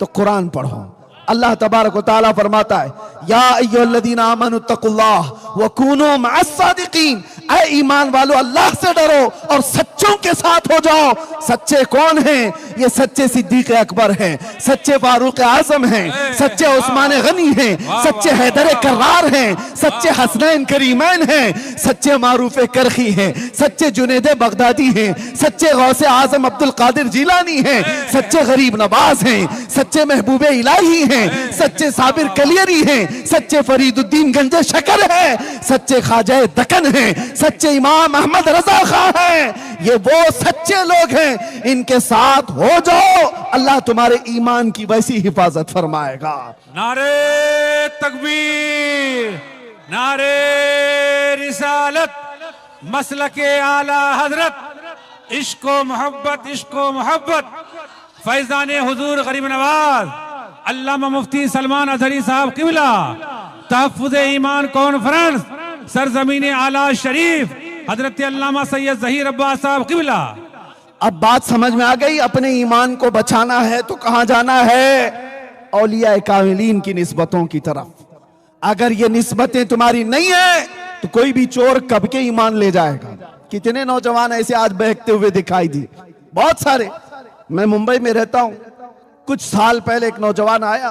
तो कुरान पढ़ो। अल्लाह तबारक व तआला फरमाता है, या अय्युहल्लज़ीना आमनु तक़ुल्लाह व कूनू मअस सादिक़ीन, ऐ ईमान वालों अल्लाह से डरो और सच्चों के साथ हो जाओ। सच्चे कौन हैं? ये सच्चे सिद्दीक अकबर हैं, सच्चे फारूक आजम हैं, सच्चे उस्मान गनी हैं, सच्चे हैदर कर्रार हैं, सच्चे हसनैन करीमैन हैं, सच्चे मारूफ करखी हैं, सच्चे जुनैद बगदादी हैं, सच्चे गौसे आजम अब्दुल कादिर जिलानी हैं, सच्चे गरीब नवाज हैं, सच्चे महबूबे इलाही हैं, सच्चे साबिर कलियरी हैं, सच्चे फरीदुद्दीन गंजे शकर हैं, सच्चे ख्वाजा दकन हैं, सच्चे इमाम अहमद रजा खां हैं। ये वो सच्चे लोग हैं, इनके साथ हो जाओ, अल्लाह तुम्हारे ईमान की वैसी हिफाजत फरमाएगा। नारे तकबीर, नारे रिसालत, मसलके आला हजरत, इश्को मोहब्बत, इश्को मोहब्बत, फैजान हुजूर गरीब नवाज अल्लामा मुफ्ती सलमान अजहरी साहब किबला, तहफ्फुज़ ईमान कॉन्फ्रेंस सरजमीन आला शरीफ हजरत अल्लामा सैयद ज़हीर अब्बास साहब किबला। अब बात समझ में आ गई, अपने ईमान को बचाना है तो कहां जाना है? औलिया कामिलीन की निस्बतों की तरफ। अगर ये निस्बतें तुम्हारी नहीं है तो कोई भी चोर कब के ईमान ले जाएगा। कितने नौजवान ऐसे आज बहकते हुए दिखाई दिए, बहुत सारे। मैं मुंबई में रहता हूं, कुछ साल पहले एक नौजवान आया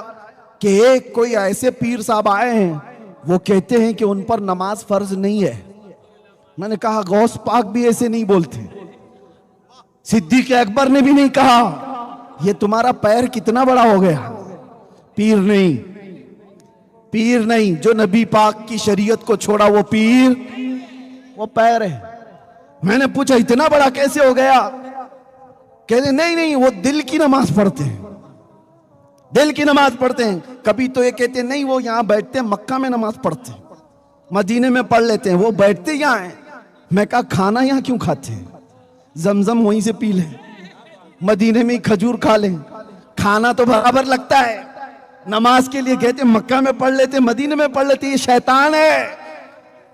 कि एक कोई ऐसे पीर साहब आए हैं, वो कहते हैं कि उन पर नमाज फर्ज नहीं है। मैंने कहा गौस पाक भी ऐसे नहीं बोलते, सिद्दीक अकबर ने भी नहीं कहा। ये तुम्हारा पैर कितना बड़ा हो गया? पीर नहीं, पीर नहीं। जो नबी पाक की शरीयत को छोड़ा वो पीर, वो पैर है। मैंने पूछा इतना बड़ा कैसे हो गया? कहते नहीं नहीं, वो दिल की नमाज पढ़ते हैं, दिल की नमाज पढ़ते हैं। कभी तो ये कहते नहीं वो यहां बैठते हैं, मक्का में नमाज पढ़ते हैं, मदीने में पढ़ लेते हैं, वो बैठते यहां हैं। मैं कहा खाना यहां क्यों खाते हैं? जमजम वहीं से पी लें, मदीने में ही खजूर खा लें, खाना तो बराबर लगता है। नमाज के लिए कहते मक्का में पढ़ लेते, मदीने में पढ़ लेते। ये शैतान है,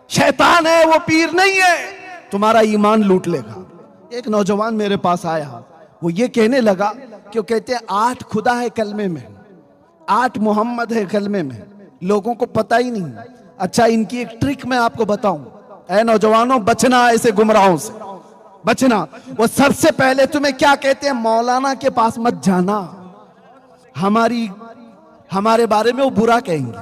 शैतान है, वो पीर नहीं है। तुम्हारा ईमान लूट लेगा। एक नौजवान मेरे पास आया, वो ये कहने लगा कि वो कहते हैं 8 खुदा है कलमे में, 8 मोहम्मद है कलमे में, लोगों को पता ही नहीं। अच्छा, इनकी एक ट्रिक मैं आपको बताऊं। ऐ नौजवानों, बचना ऐसे गुमराहों से, बचना। वो सबसे पहले तुम्हें क्या कहते हैं? मौलाना के पास मत जाना, हमारे बारे में वो बुरा कहेंगे।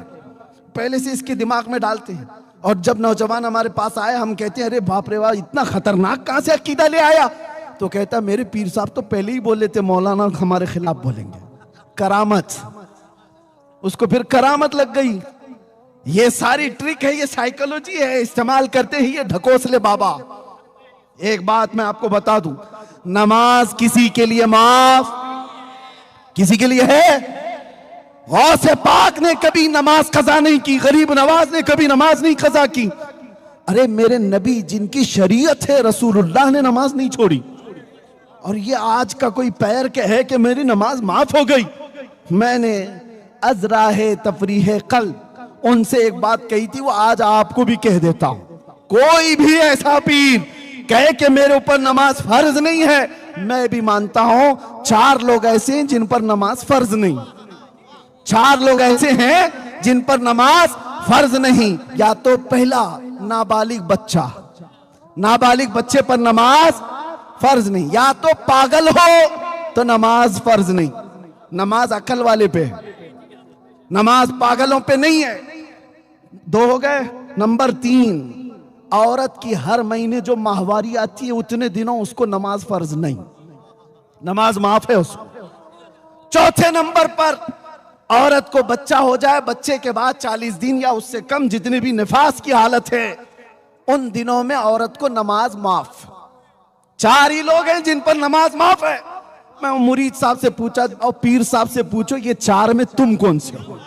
पहले से इसके दिमाग में डालते हैं। और जब नौजवान हमारे पास आए, हम कहते हैं अरे बाप रे वाह, इतना खतरनाक कहां से अकीदा ले आया? तो कहता मेरे पीर साहब तो पहले ही बोले थे मौलाना हमारे खिलाफ बोलेंगे। करामत, उसको फिर करामत लग गई। ये सारी ट्रिक है, ये साइकोलॉजी है, इस्तेमाल करते हैं ये ढकोसले बाबा। एक बात मैं आपको बता दूं, नमाज किसी के लिए माफ, किसी के लिए है। गौसे पाक ने कभी नमाज कजा नहीं की, गरीब नवाज ने कभी नमाज नहीं कजा की। अरे मेरे नबी जिनकी शरीयत है, रसूलुल्लाह ने नमाज नहीं छोड़ी। और ये आज का कोई पैर के है कि मेरी नमाज माफ हो गई। मैंने अजराहे तफरीह कल उनसे एक बात कही थी, वो आज आपको भी कह देता हूं। कोई भी ऐसा पीर कहे कि मेरे ऊपर नमाज फर्ज नहीं है, मैं भी मानता हूं 4 लोग ऐसे हैं जिन पर नमाज फर्ज नहीं। 4 लोग ऐसे हैं जिन पर नमाज फर्ज नहीं। या तो पहला, नाबालिग बच्चा, नाबालिग बच्चे पर नमाज फर्ज नहीं। या तो पागल हो तो नमाज फर्ज नहीं, नमाज अकल वाले पे है, नमाज पागलों पे नहीं है। 2 हो गए। नंबर 3, औरत की हर महीने जो माहवारी आती है उतने दिनों उसको नमाज फर्ज नहीं, नमाज माफ है उसको। 4थे नंबर पर औरत को बच्चा हो जाए, बच्चे के बाद 40 दिन या उससे कम जितने भी निफास की हालत है, उन दिनों में औरत को नमाज माफ। 4 ही लोग हैं जिन पर नमाज माफ है। मैं मुरीद साहब से पूछा और पीर साहब से पूछो, ये 4 में तुम कौन से हो?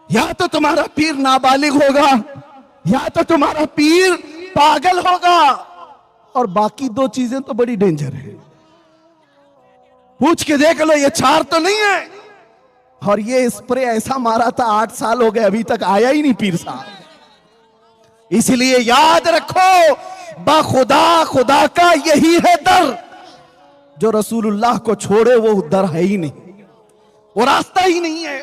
या तो तुम्हारा पीर नाबालिग होगा, या तो तुम्हारा पीर पागल होगा, और बाकी 2 चीजें तो बड़ी डेंजर है। पूछ के देख लो, ये 4 तो नहीं है। और ये स्प्रे ऐसा मारा था, 8 साल हो गए अभी तक आया ही नहीं पीर साहब। इसलिए याद रखो, बाखुदा खुदा का यही है दर। जो रसूलुल्लाह को छोड़े वो दर है ही नहीं, वो रास्ता ही नहीं है।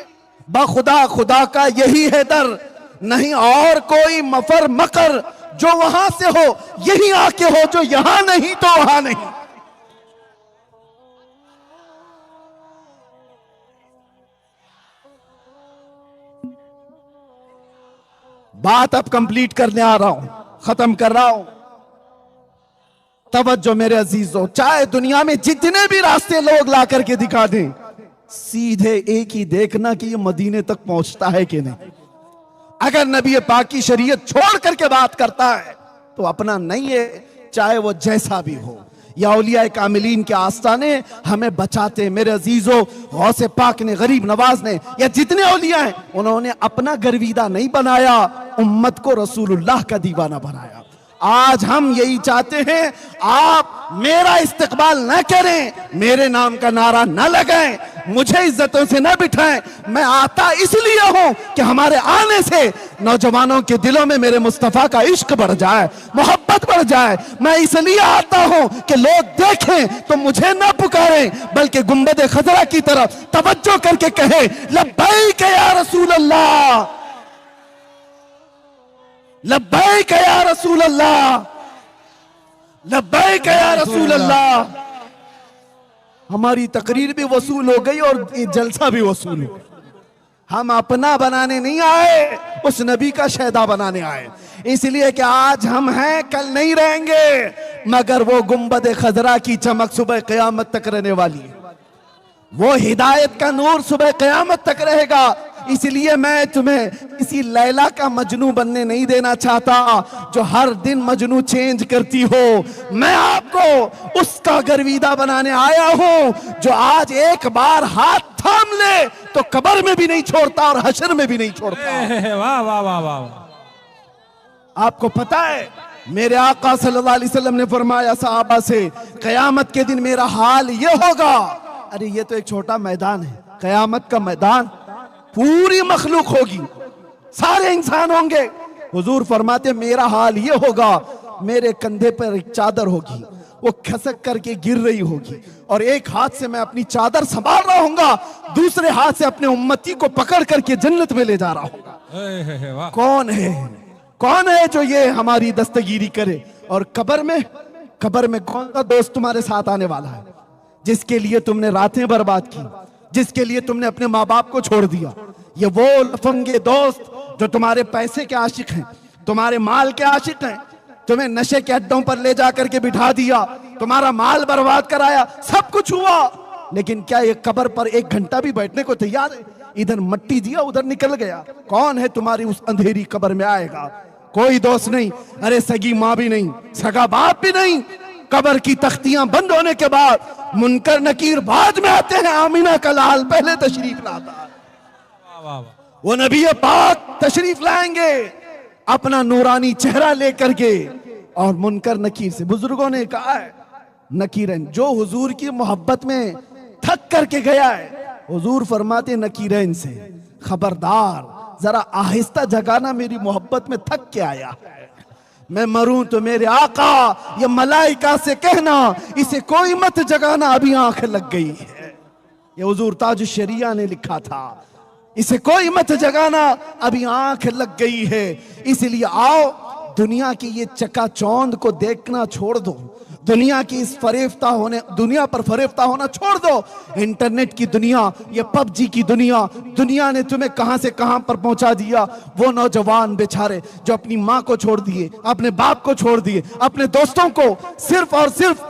बाखुदा खुदा का यही है दर, नहीं और कोई मफर मकर जो वहां से हो यही आके हो, जो यहां नहीं तो वहां नहीं। बात अब कंप्लीट करने आ रहा हूं, खत्म कर रहा हूं। तवज्जो मेरे अजीजों, चाहे दुनिया में जितने भी रास्ते लोग ला करके दिखा दें, सीधे एक ही देखना कि ये मदीने तक पहुंचता है कि नहीं। अगर नबी पाक की शरीयत छोड़ करके बात करता है तो अपना नहीं है, चाहे वो जैसा भी हो। या औलिया कामिलीन के आस्ताने हमें बचाते। मेरे अजीजों, गौसे पाक ने, गरीब नवाज ने, या जितने औलिया हैं, उन्होंने अपना गर्विदा नहीं बनाया, उम्मत को रसूलुल्लाह का दीवाना बनाया। आज हम यही चाहते हैं, आप मेरा इस्तकबाल न करें, मेरे नाम का नारा न लगाएं, मुझे इज्जतों से न बिठाएं। मैं आता इसलिए हूं कि हमारे आने से नौजवानों के दिलों में मेरे मुस्तफा का इश्क बढ़ जाए, मोहब्बत बढ़ जाए। मैं इसलिए आता हूं कि लोग देखें तो मुझे न पुकारें, बल्कि गुंबद खजरा की तरफ तवज्जो करके कहें, लब्बैक या रसूल अल्लाह, लब्बैक या रसूल अल्लाह, लब्बैक या रसूल अल्लाह। हमारी तकरीर भी वसूल हो गई और ये जलसा भी वसूल हो गया। हम अपना बनाने नहीं आए, उस नबी का शहदा बनाने आए। इसलिए कि आज हम हैं, कल नहीं रहेंगे, मगर वो गुंबद खजरा की चमक सुबह क़यामत तक रहने वाली है। वो हिदायत का नूर सुबह क़यामत तक रहेगा। इसलिए मैं तुम्हें किसी लैला का मजनू बनने नहीं देना चाहता जो हर दिन मजनू चेंज करती हो। मैं आपको उसका गर्विदा बनाने आया हूं जो आज एक बार हाथ थाम ले तो कब्र में भी नहीं छोड़ता और हशर में भी नहीं छोड़ता। वाह वाह वाह वाह। आपको पता है, मेरे आका सल्लल्लाहु अलैहि वसल्लम ने फरमाया सहाबा से, कयामत के दिन मेरा हाल ये होगा। अरे ये तो एक छोटा मैदान है, कयामत का मैदान, पूरी मखलूक होगी, सारे इंसान होंगे। हुजूर फरमाते मेरा हाल ये होगा, मेरे कंधे पर एक चादर होगी, वो खसक करके गिर रही होगी, और एक हाथ से मैं अपनी चादर संभाल रहा हूंगा, दूसरे हाथ से अपने उम्मती को पकड़ करके जन्नत में ले जा रहा हूंगा। कौन है, कौन है जो ये हमारी दस्तगीरी करे? और कब्र में कौन सा दोस्त तुम्हारे साथ आने वाला है, जिसके लिए तुमने रातें बर्बाद की, जिसके लिए तुमने अपने माँ बाप को छोड़ दिया? ये वो लफंगे दोस्त जो तुम्हारे पैसे के आशिक हैं, तुम्हारे माल के आशिक हैं, तुम्हें नशे के अड्डों पर ले जाकर के बिठा दिया, तुम्हारा माल बर्बाद कराया, सब कुछ हुआ, लेकिन क्या ये कब्र पर एक घंटा भी बैठने को तैयार है? इधर मट्टी दिया, उधर निकल गया। कौन है तुम्हारी उस अंधेरी कब्र में आएगा? कोई दोस्त नहीं। अरे सगी माँ भी नहीं, सगा बाप भी नहीं। कब्र की तख्तियां बंद होने के बाद मुनकर नकीर बाद में आते हैं, आमीना का लाल पहले तशरीफ लाता है। वो नबी पाक तशरीफ लाएंगे अपना नूरानी चेहरा लेकर के, और मुनकर नकीर से, बुजुर्गों ने कहा है, नकीरन जो हुजूर की मोहब्बत में थक करके गया है, हुजूर फरमाते नकीरन से, खबरदार जरा आहिस्ता जगाना, मेरी मोहब्बत में थक के आया है। मैं मरूं तो मेरे आका या मलाइका से कहना, इसे कोई मत जगाना, अभी आंख लग गई है। ये हुजूर ताज शरिया ने लिखा था, इसे कोई मत जगाना, अभी आंख लग गई है। इसलिए आओ, दुनिया की ये चकाचौंध को देखना छोड़ दो, दुनिया की इस दुनिया पर फरेफ्ता होना छोड़ दो। इंटरनेट की दुनिया, ये पबजी की दुनिया ने तुम्हें कहां से कहां पर पहुंचा दिया। वो नौजवान बेचारे जो अपनी माँ को छोड़ दिए, अपने बाप को छोड़ दिए, अपने दोस्तों को सिर्फ और सिर्फ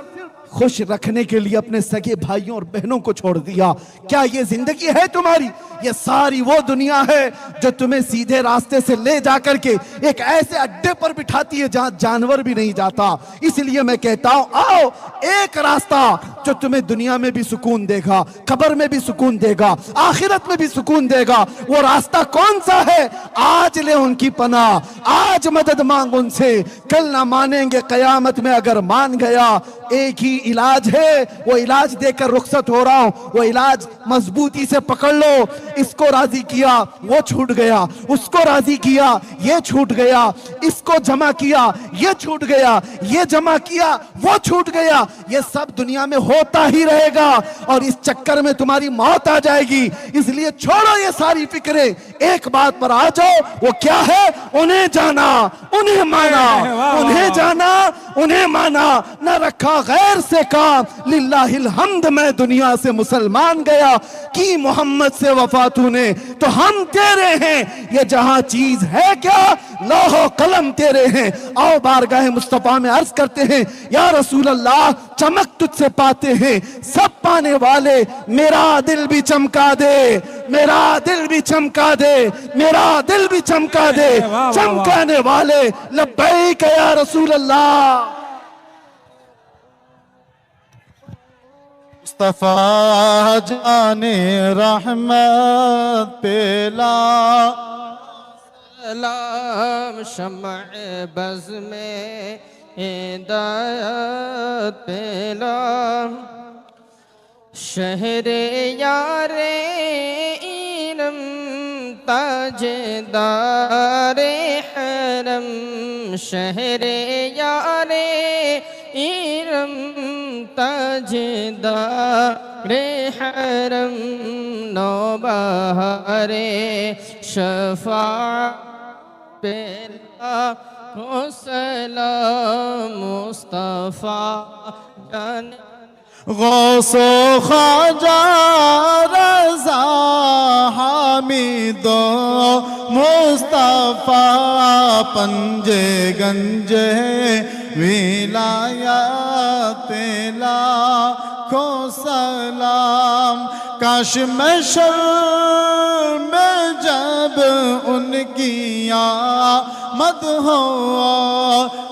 खुश रखने के लिए अपने सगे भाइयों और बहनों को छोड़ दिया। क्या ये जिंदगी है तुम्हारी? ये सारी वो दुनिया है जो तुम्हें सीधे रास्ते से ले जाकर के एक ऐसे अड्डे पर बिठाती है जहां जानवर भी नहीं जाता। इसलिए मैं कहता हूं, आओ, एक रास्ता जो तुम्हें दुनिया में भी सुकून देगा, कब्र में भी सुकून देगा, आखिरत में भी सुकून देगा। वो रास्ता कौन सा है? आज ले उनकी पनाह, आज मदद मांग उनसे, कल ना मानेंगे कयामत में अगर मान गया। एक ही इलाज है, वो इलाज देकर रुखसत हो रहा हूं, वो इलाज मजबूती से पकड़ लो। इसको राजी किया, वो छूट गया, उसको राजी किया, ये छूट गया, इसको जमा किया, ये छूट गया, ये जमा किया, वो छूट गया। ये सब दुनिया में होता ही रहेगा और इस चक्कर में तुम्हारी मौत आ जाएगी। इसलिए छोड़ो ये सारी फिक्रें, एक बात पर आ जाओ। वो क्या है? उन्हें जाना, उन्हें माना, उन्हें जाना, उन्हें माना, न रखा गैर से कहा लिल्लाहिल हम्द, मैं दुनिया से मुसलमान गया, की मोहम्मद से वफा तूने तो हम तेरे हैं, ये जहां चीज है क्या लौह कलम तेरे हैं। आओ बारगाह मुस्तफा में अर्ज करते हैं या रसूल अल्लाह, चमक तुझसे पाते हैं सब पाने वाले, मेरा दिल भी चमका दे, मेरा दिल भी चमका दे, मेरा दिल भी चमका दे, चमकाने वाले लब्बैक या रसूल अल्लाह। मुस्तफा जाने रहमत पेला, सलाम शम्अ बज़ में हिदायत पेला, शहरे यारे इल्म ताजदारे हरम, शहरे यारे इल्म ताजदारे हरम, नौबहारे शफा पेला को सलाम मुस्तफा जाने गौसो ख्वाजा रज़ा हामिदो मुस्तफा, पंजे गंजे विलायत लाखो सलाम। काश मैं शर्म में जब उनकी आमद हो,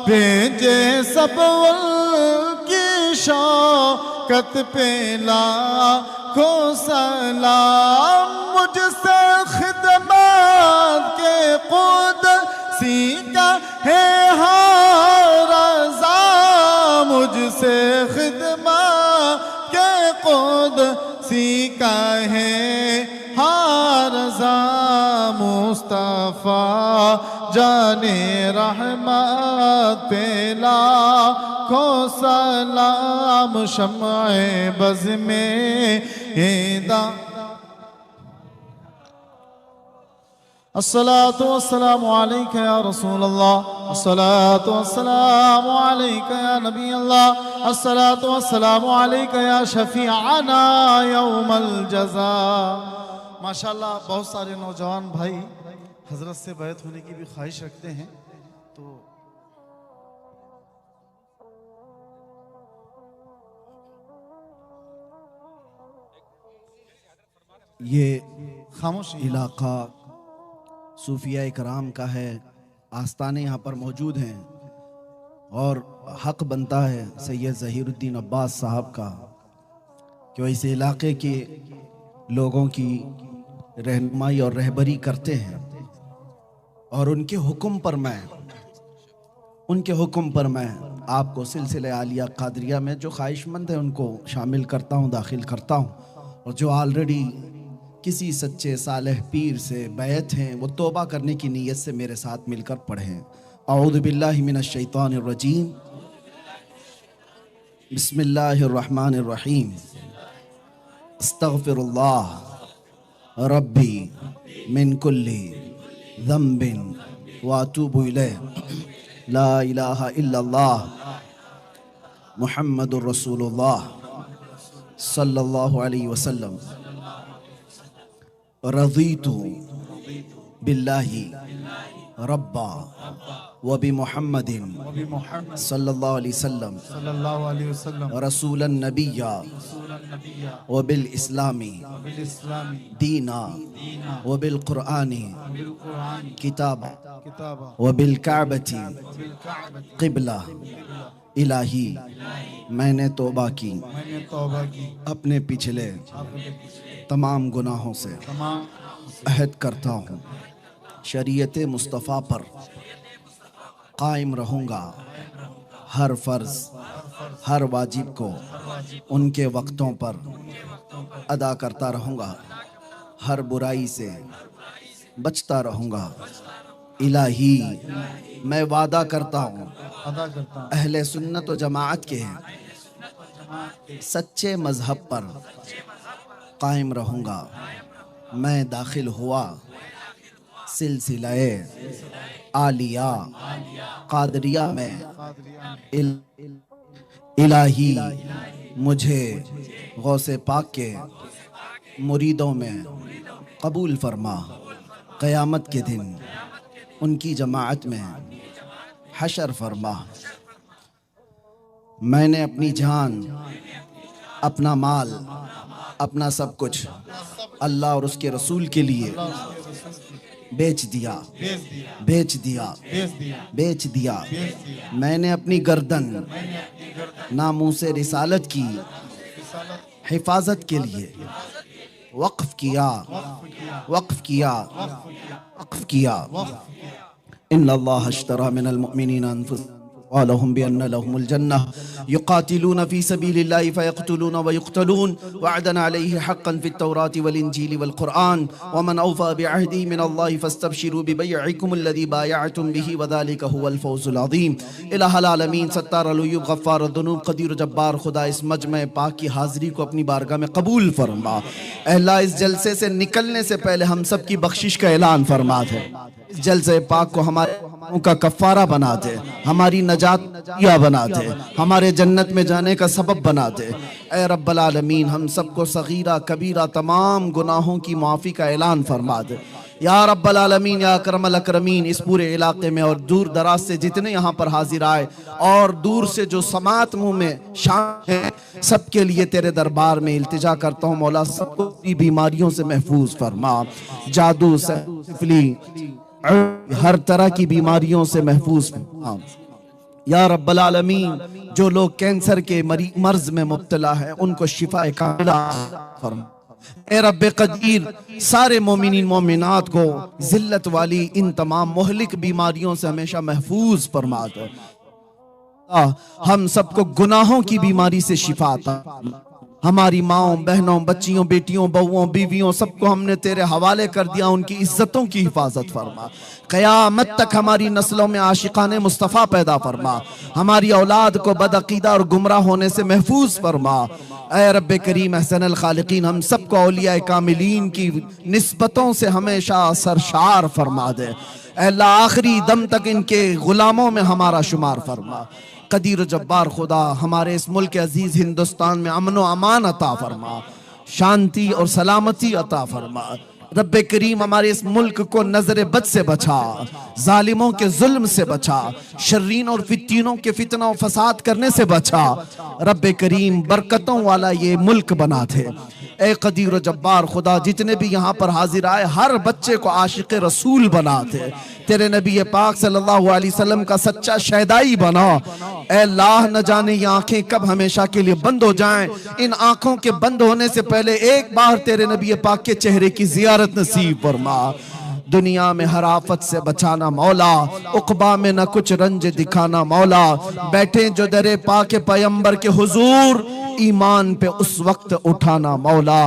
भेजे सब उनकी शौकत पे लाखो सलाम। मुझसे खिदमत के खुद सीखा है रज़ा, मुझसे खिदमत के खुद सीखा है रज़ा। मुस्तफा जाने रहमत पेला को सलाम, शम्अ बज़ में हिदा। अस्सलातु वस्सलामु अलैका या रसूल अल्लाह, अस्सलातु वस्सलामु अलैका या नबी अल्लाह, अस्सलातु वस्सलामु अलैका या शफीअना यौमल जज़ा। माशाअल्लाह बहुत सारे नौजवान भाई हजरत से बैत होने की भी ख्वाहिश रखते हैं, तो ये खामोश इलाका सूफिया कराम का है, आस्ताने यहाँ पर मौजूद हैं और हक बनता है सैयद ज़हीरुद्दीन अब्बास साहब का कि वो इस इलाके के लोगों की रहनुमाई और रहबरी करते हैं, और उनके हुक्म पर मैं आपको सिलसिले आलिया कादरिया में जो ख्वाहिशमंद है उनको शामिल करता हूँ, दाखिल करता हूँ, और जो ऑलरेडी किसी सच्चे सालेह पीर से बैत हैं वो तौबा करने की नीयत से मेरे साथ मिलकर पढ़ें। औज़ु बिल्लाहि मिनश शैतानिर रजीम, बिस्मिल्लाहिर रहमानिर रहीम, अस्तगफिरुल्लाह रब्बी मिन कुल्ली ज़ंबिन व अतूबु इलैह, ला इलाहा इल्लल्लाह मुहम्मदुर रसूलुल्लाह सल्लल्लाहु अलैहि वसल्लम। रज़ीतु बिल्लाहि रब्बा व बि मुहम्मदिन सल्लल्लाहु अलैहि वसल्लम रसूलन नबिय्या व बिल इस्लामी दीना व बिल कुरआनी किताबा व बिल काबती क़िबला। इलाही मैंने तौबा की अपने पिछले तमाम गुनाहों से, अहद करता हूँ शरीयत मुस्तफ़ा पर कायम रहूँगा, हर फ़र्ज़ हर वाजिब को उनके वक्तों पर अदा करता रहूँगा, हर बुराई से बचता रहूँगा। इलाही मैं वादा करता हूँ अहले सुन्नत व जमाअत के सच्चे मज़हब पर कायम रहूँगा। मैं दाखिल हुआ सिलसिले आलिया कादरिया में इलाही मुझे गौसे पाक के मुरीदों में कबूल फरमा, क़यामत के दिन उनकी जमाअत में हशर फरमा। मैंने अपनी जान, अपना माल, अपना सब कुछ अल्लाह और उसके रसूल के लिए बेच दिया, बेच दिया, बेच दिया। मैंने अपनी गर्दन नामूसे रिसालत की हिफाजत के लिए वक्फ किया, वक्फ किया, वक्फ किया। इन्नल्लाह अश्तरा मिनल मुमिनीना अनफुसहुम व लहुम बिअन्ना लहुमुल जन्नह युकातिलूना फी सबीलिल्लाहि फयक़्तुलूना व युक़्तलून वअदन अलैहि हक़्क़न फित तौराति वल इंजीलि वल क़ुरआन व मन औफ़ा बिअहदी मिनल्लाहि फस्तबशिरू बिबैइकुम अल्लज़ी बायअतुम बिही व ज़ालिका हुवल फ़ौज़ुल अज़ीम। इलाहुल आलमीन सत्तारुल उयूब गफ़्फ़ारुद दुनूब क़दीर जब्बार खुदा इस मजमे पाक की हाज़िरी को अपनी बारगाह में कबूल फरमा। अल्लाह इस जलसे से निकलने से पहले हम सब की बख्शिश का ऐलान फरमा दे। इस जलसे पाक को हमारे का कफ़ारा बना दे, हमारी नजात या बना दे, हमारे जन्नत में जाने का सबब बना दे। ऐ रब्बल आलमीन हम सबको सगीरा कबीरा तमाम गुनाहों की माफ़ी का ऐलान फरमा दे। या रब्बल आलमीन या अकरमल अकरमीन इस पूरे इलाके में और दूर दराज से जितने यहाँ पर हाजिर आए और दूर से जो समात मुँह में शामिल हैं, सबके लिए तेरे दरबार में इल्तिजा करता हूँ मौला, सबको बीमारियों से महफूज फरमा, जादू सिफली हर तरह की बीमारियों से महफूज फरमा। या रब्बल आलमीन जो लोग कैंसर के मर्ज में मुब्तला है उनको शिफा कामिला फरमा। ए रब्बे कदीर सारे मोमिनीन मोमिनात को जिल्लत वाली इन तमाम मोहलिक बीमारियों से हमेशा महफूज फरमा दे। हम सबको गुनाहों की बीमारी से शिफा अता, हमारी माओं बहनों बच्चियों बेटियों बहुओं बीवियों सबको हमने तेरे हवाले कर दिया, उनकी इज्जतों की हिफाजत फरमा। क़यामत तक हमारी नस्लों में आशिकाने मुस्तफ़ा पैदा फरमा, हमारी औलाद को बदअकीदा और गुमराह होने से महफूज फरमा। ऐ रब्बे करीम अहसनल खालिकीन हम सबको औलिया कामिलीन की निस्बतों से हमेशा सरशार फरमा दे। अल्लाह आखिरी दम तक इनके गुलामों में हमारा शुमार फरमा। कदीर जब्बार खुदा हमारे इस मुल्क अजीज हिंदुस्तान में अमन व अमान अता फरमा, शांति और सलामती अता फरमा। रब्बे करीम हमारे इस मुल्क को नजर बद से बचा, जालिमों के जुल्म से बचा, शर्रीन और फित्तीनों के फितना और फसाद करने से बचा। रब्बे करीम बरकतों वाला ये मुल्क बना दे। ए कदीर जब्बार खुदा जितने भी यहाँ पर हाजिर आए हर बच्चे को आशिक रसूल बना दे, तेरे नबी पाक सल्लल्लाहु अलैहि वसल्लम का सच्चा शहदाई बना। ए अल्लाह न जाने ये आंखें कब हमेशा के लिए बंद हो जाएं, इन आंखों के बंद होने से पहले एक बार तेरे नबी पाक के चेहरे की जियारत नसीब फरमा। दुनिया में हर आफत से बचाना मौला, उक़बा में न कुछ रंज दिखाना मौला। बैठे जो दरे पाक पैगंबर के हुजूर ईमान पे उस वक्त उठाना मौला।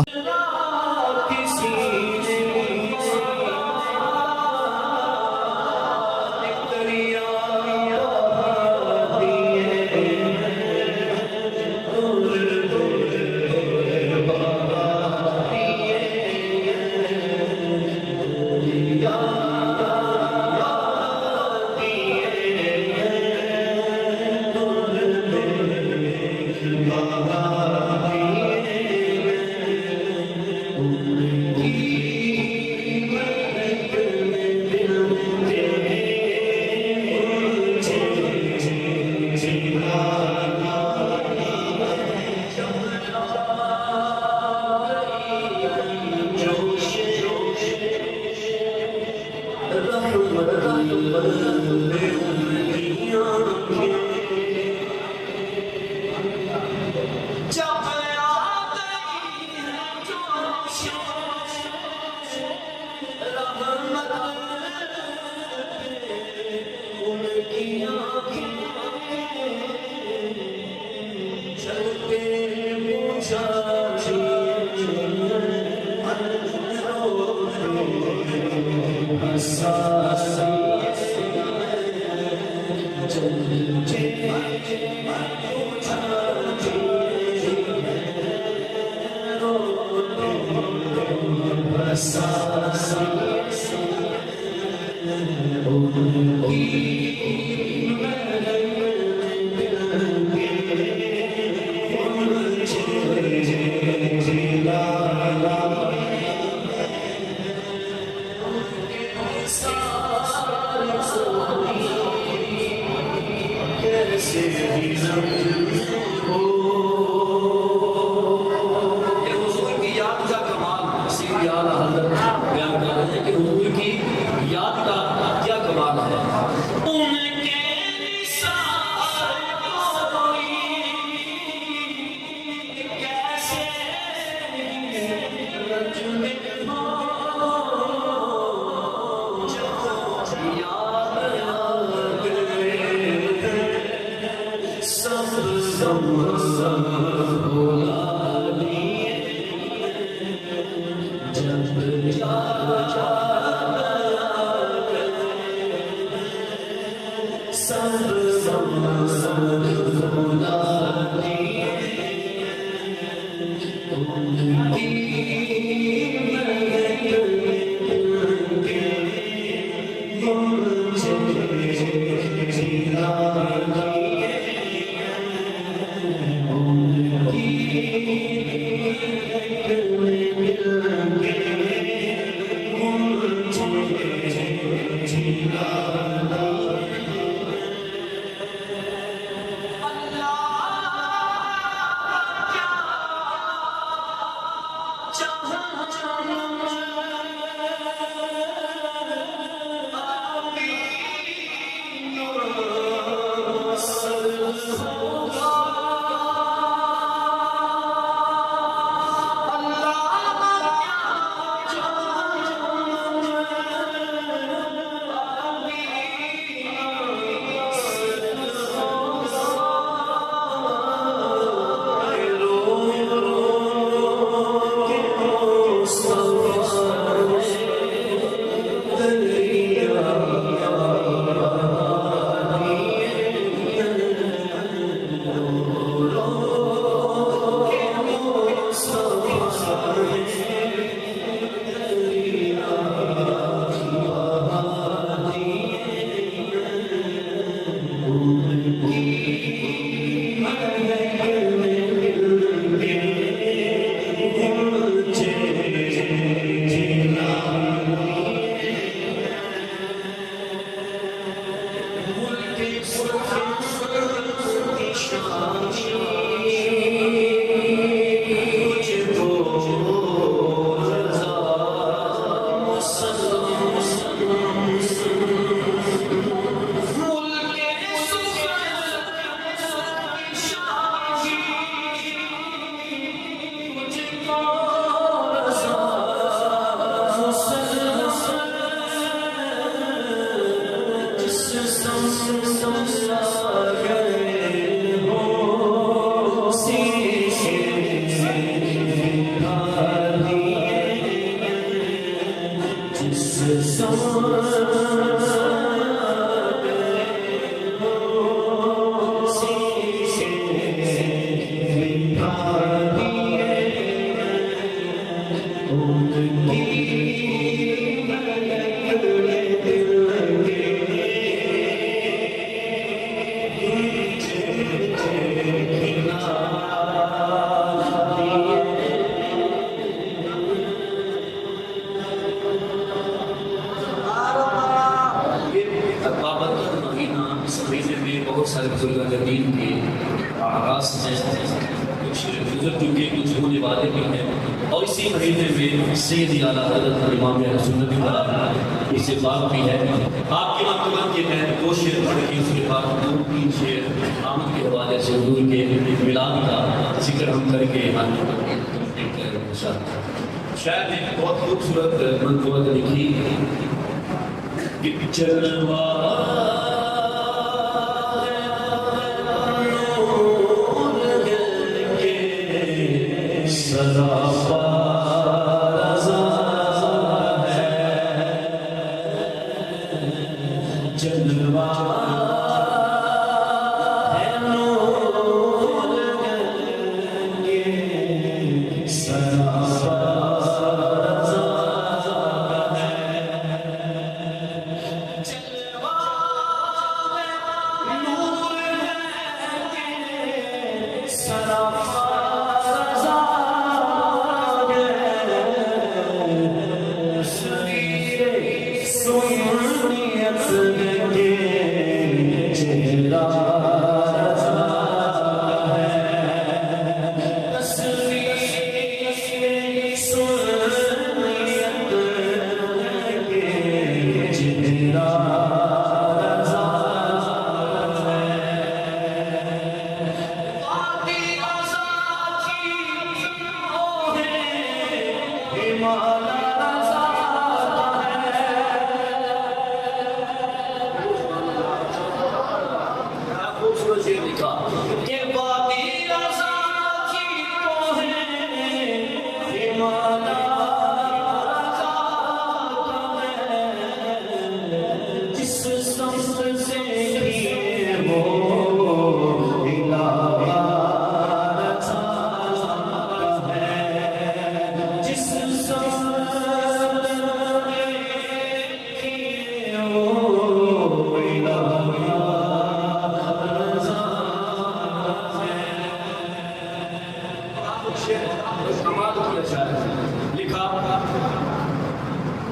लिखा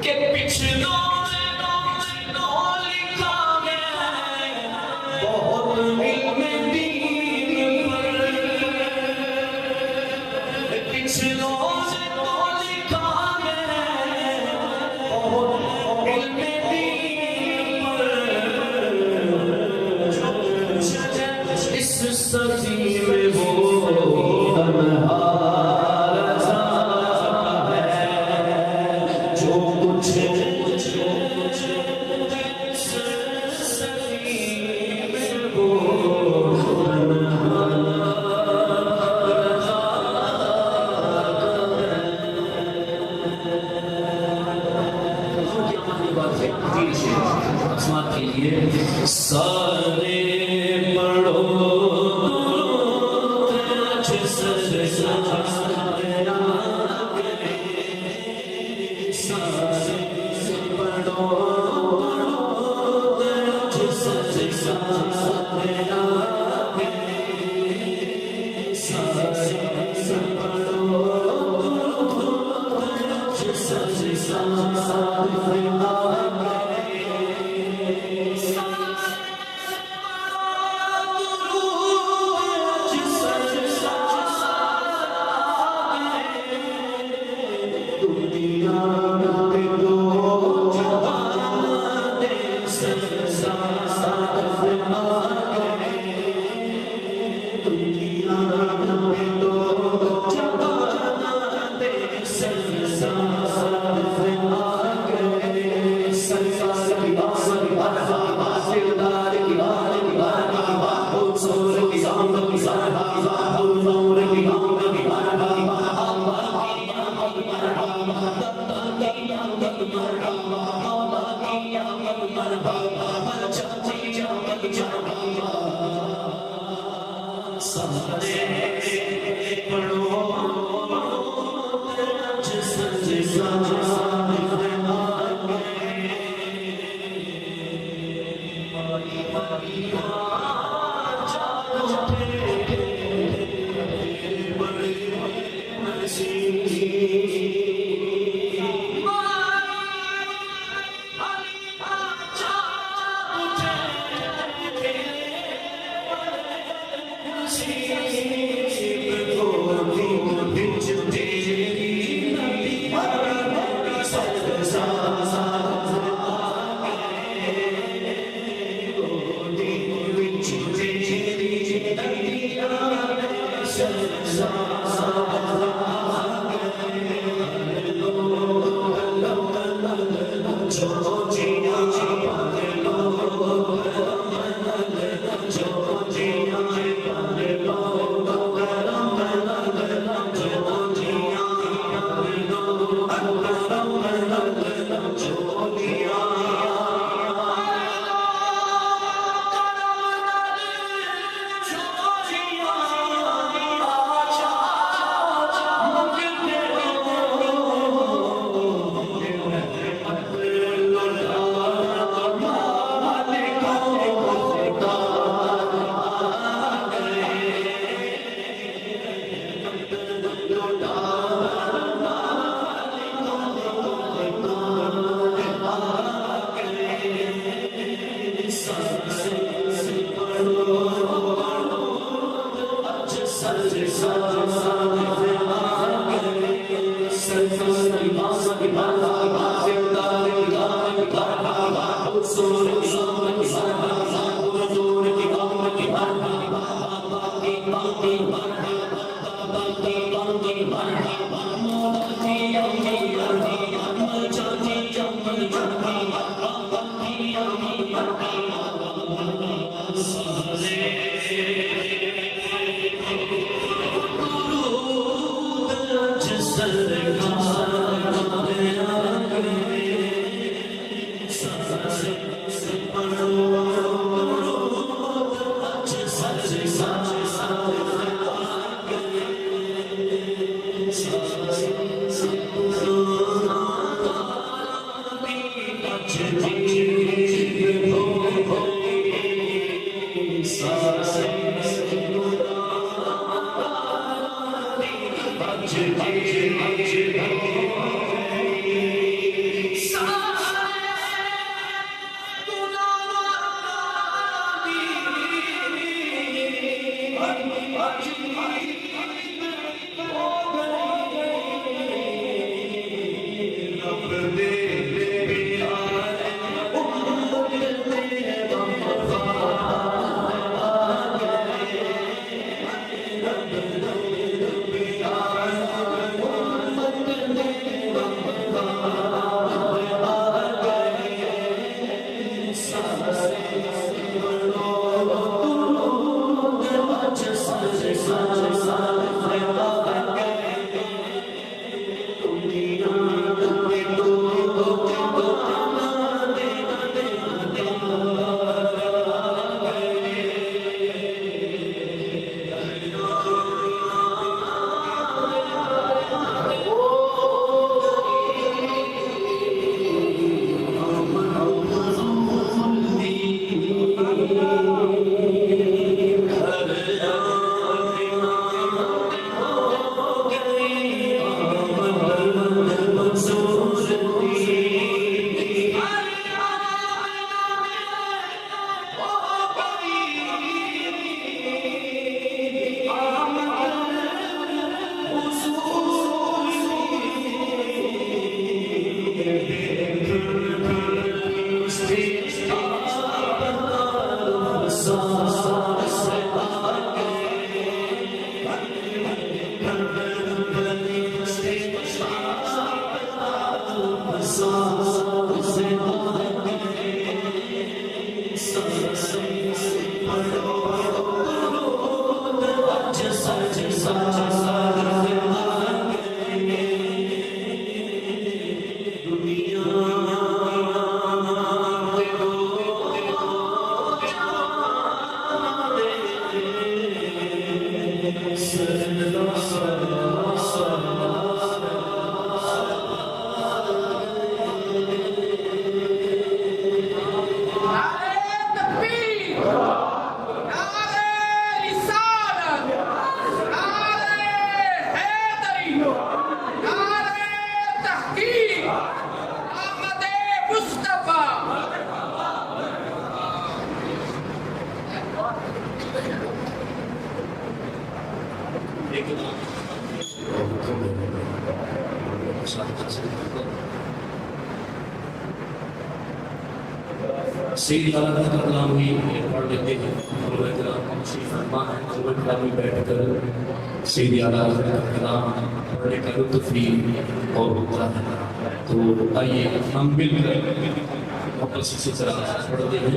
कि पिछलों लिखा गया बहुत इल्म दीन पर, पिछलों से तो लिखा गया बहुत इल्म दीन पर, इस सदी में वो तन्हा सारे पढ़ो Thank you. सीधी हालत का कलाम हुई पढ़ लेते हैं में बैठकर सीधी हालत का कलाम पढ़ने का लुत्फ भी और होता है। तो आइए हम मिलकर वापस इसी तरह पढ़ते हैं।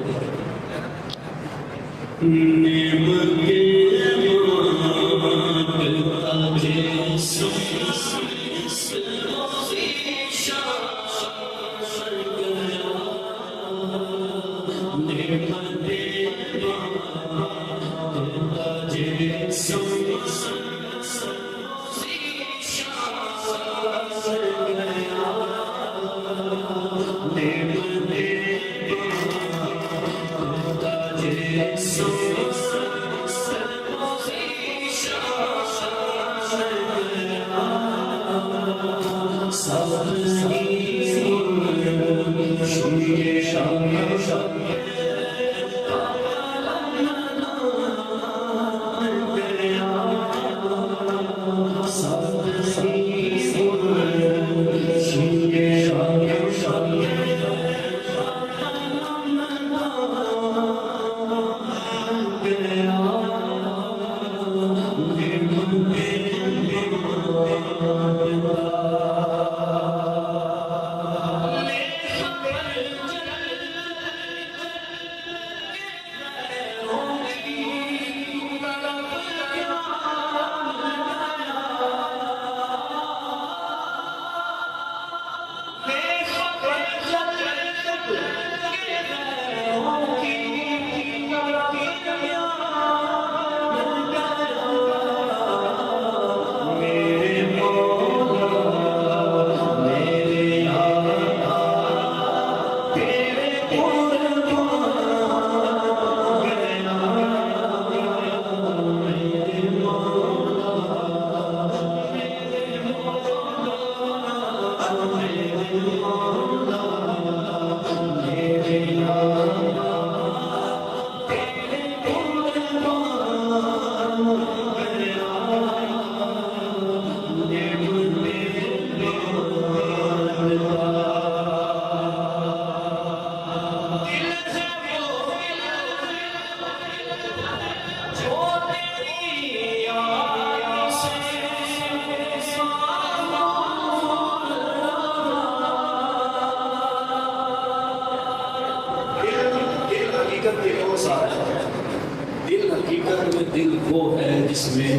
दिल वो है जिसमें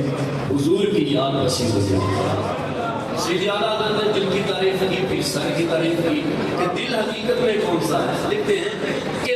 हुजूर की याद बसी हो जाए। सैयद आला हज़रत ने दिल की तारीफ की, फिर सर की तारीफ की कि दिल हकीकत में कौन सा है। लिखते हैं कि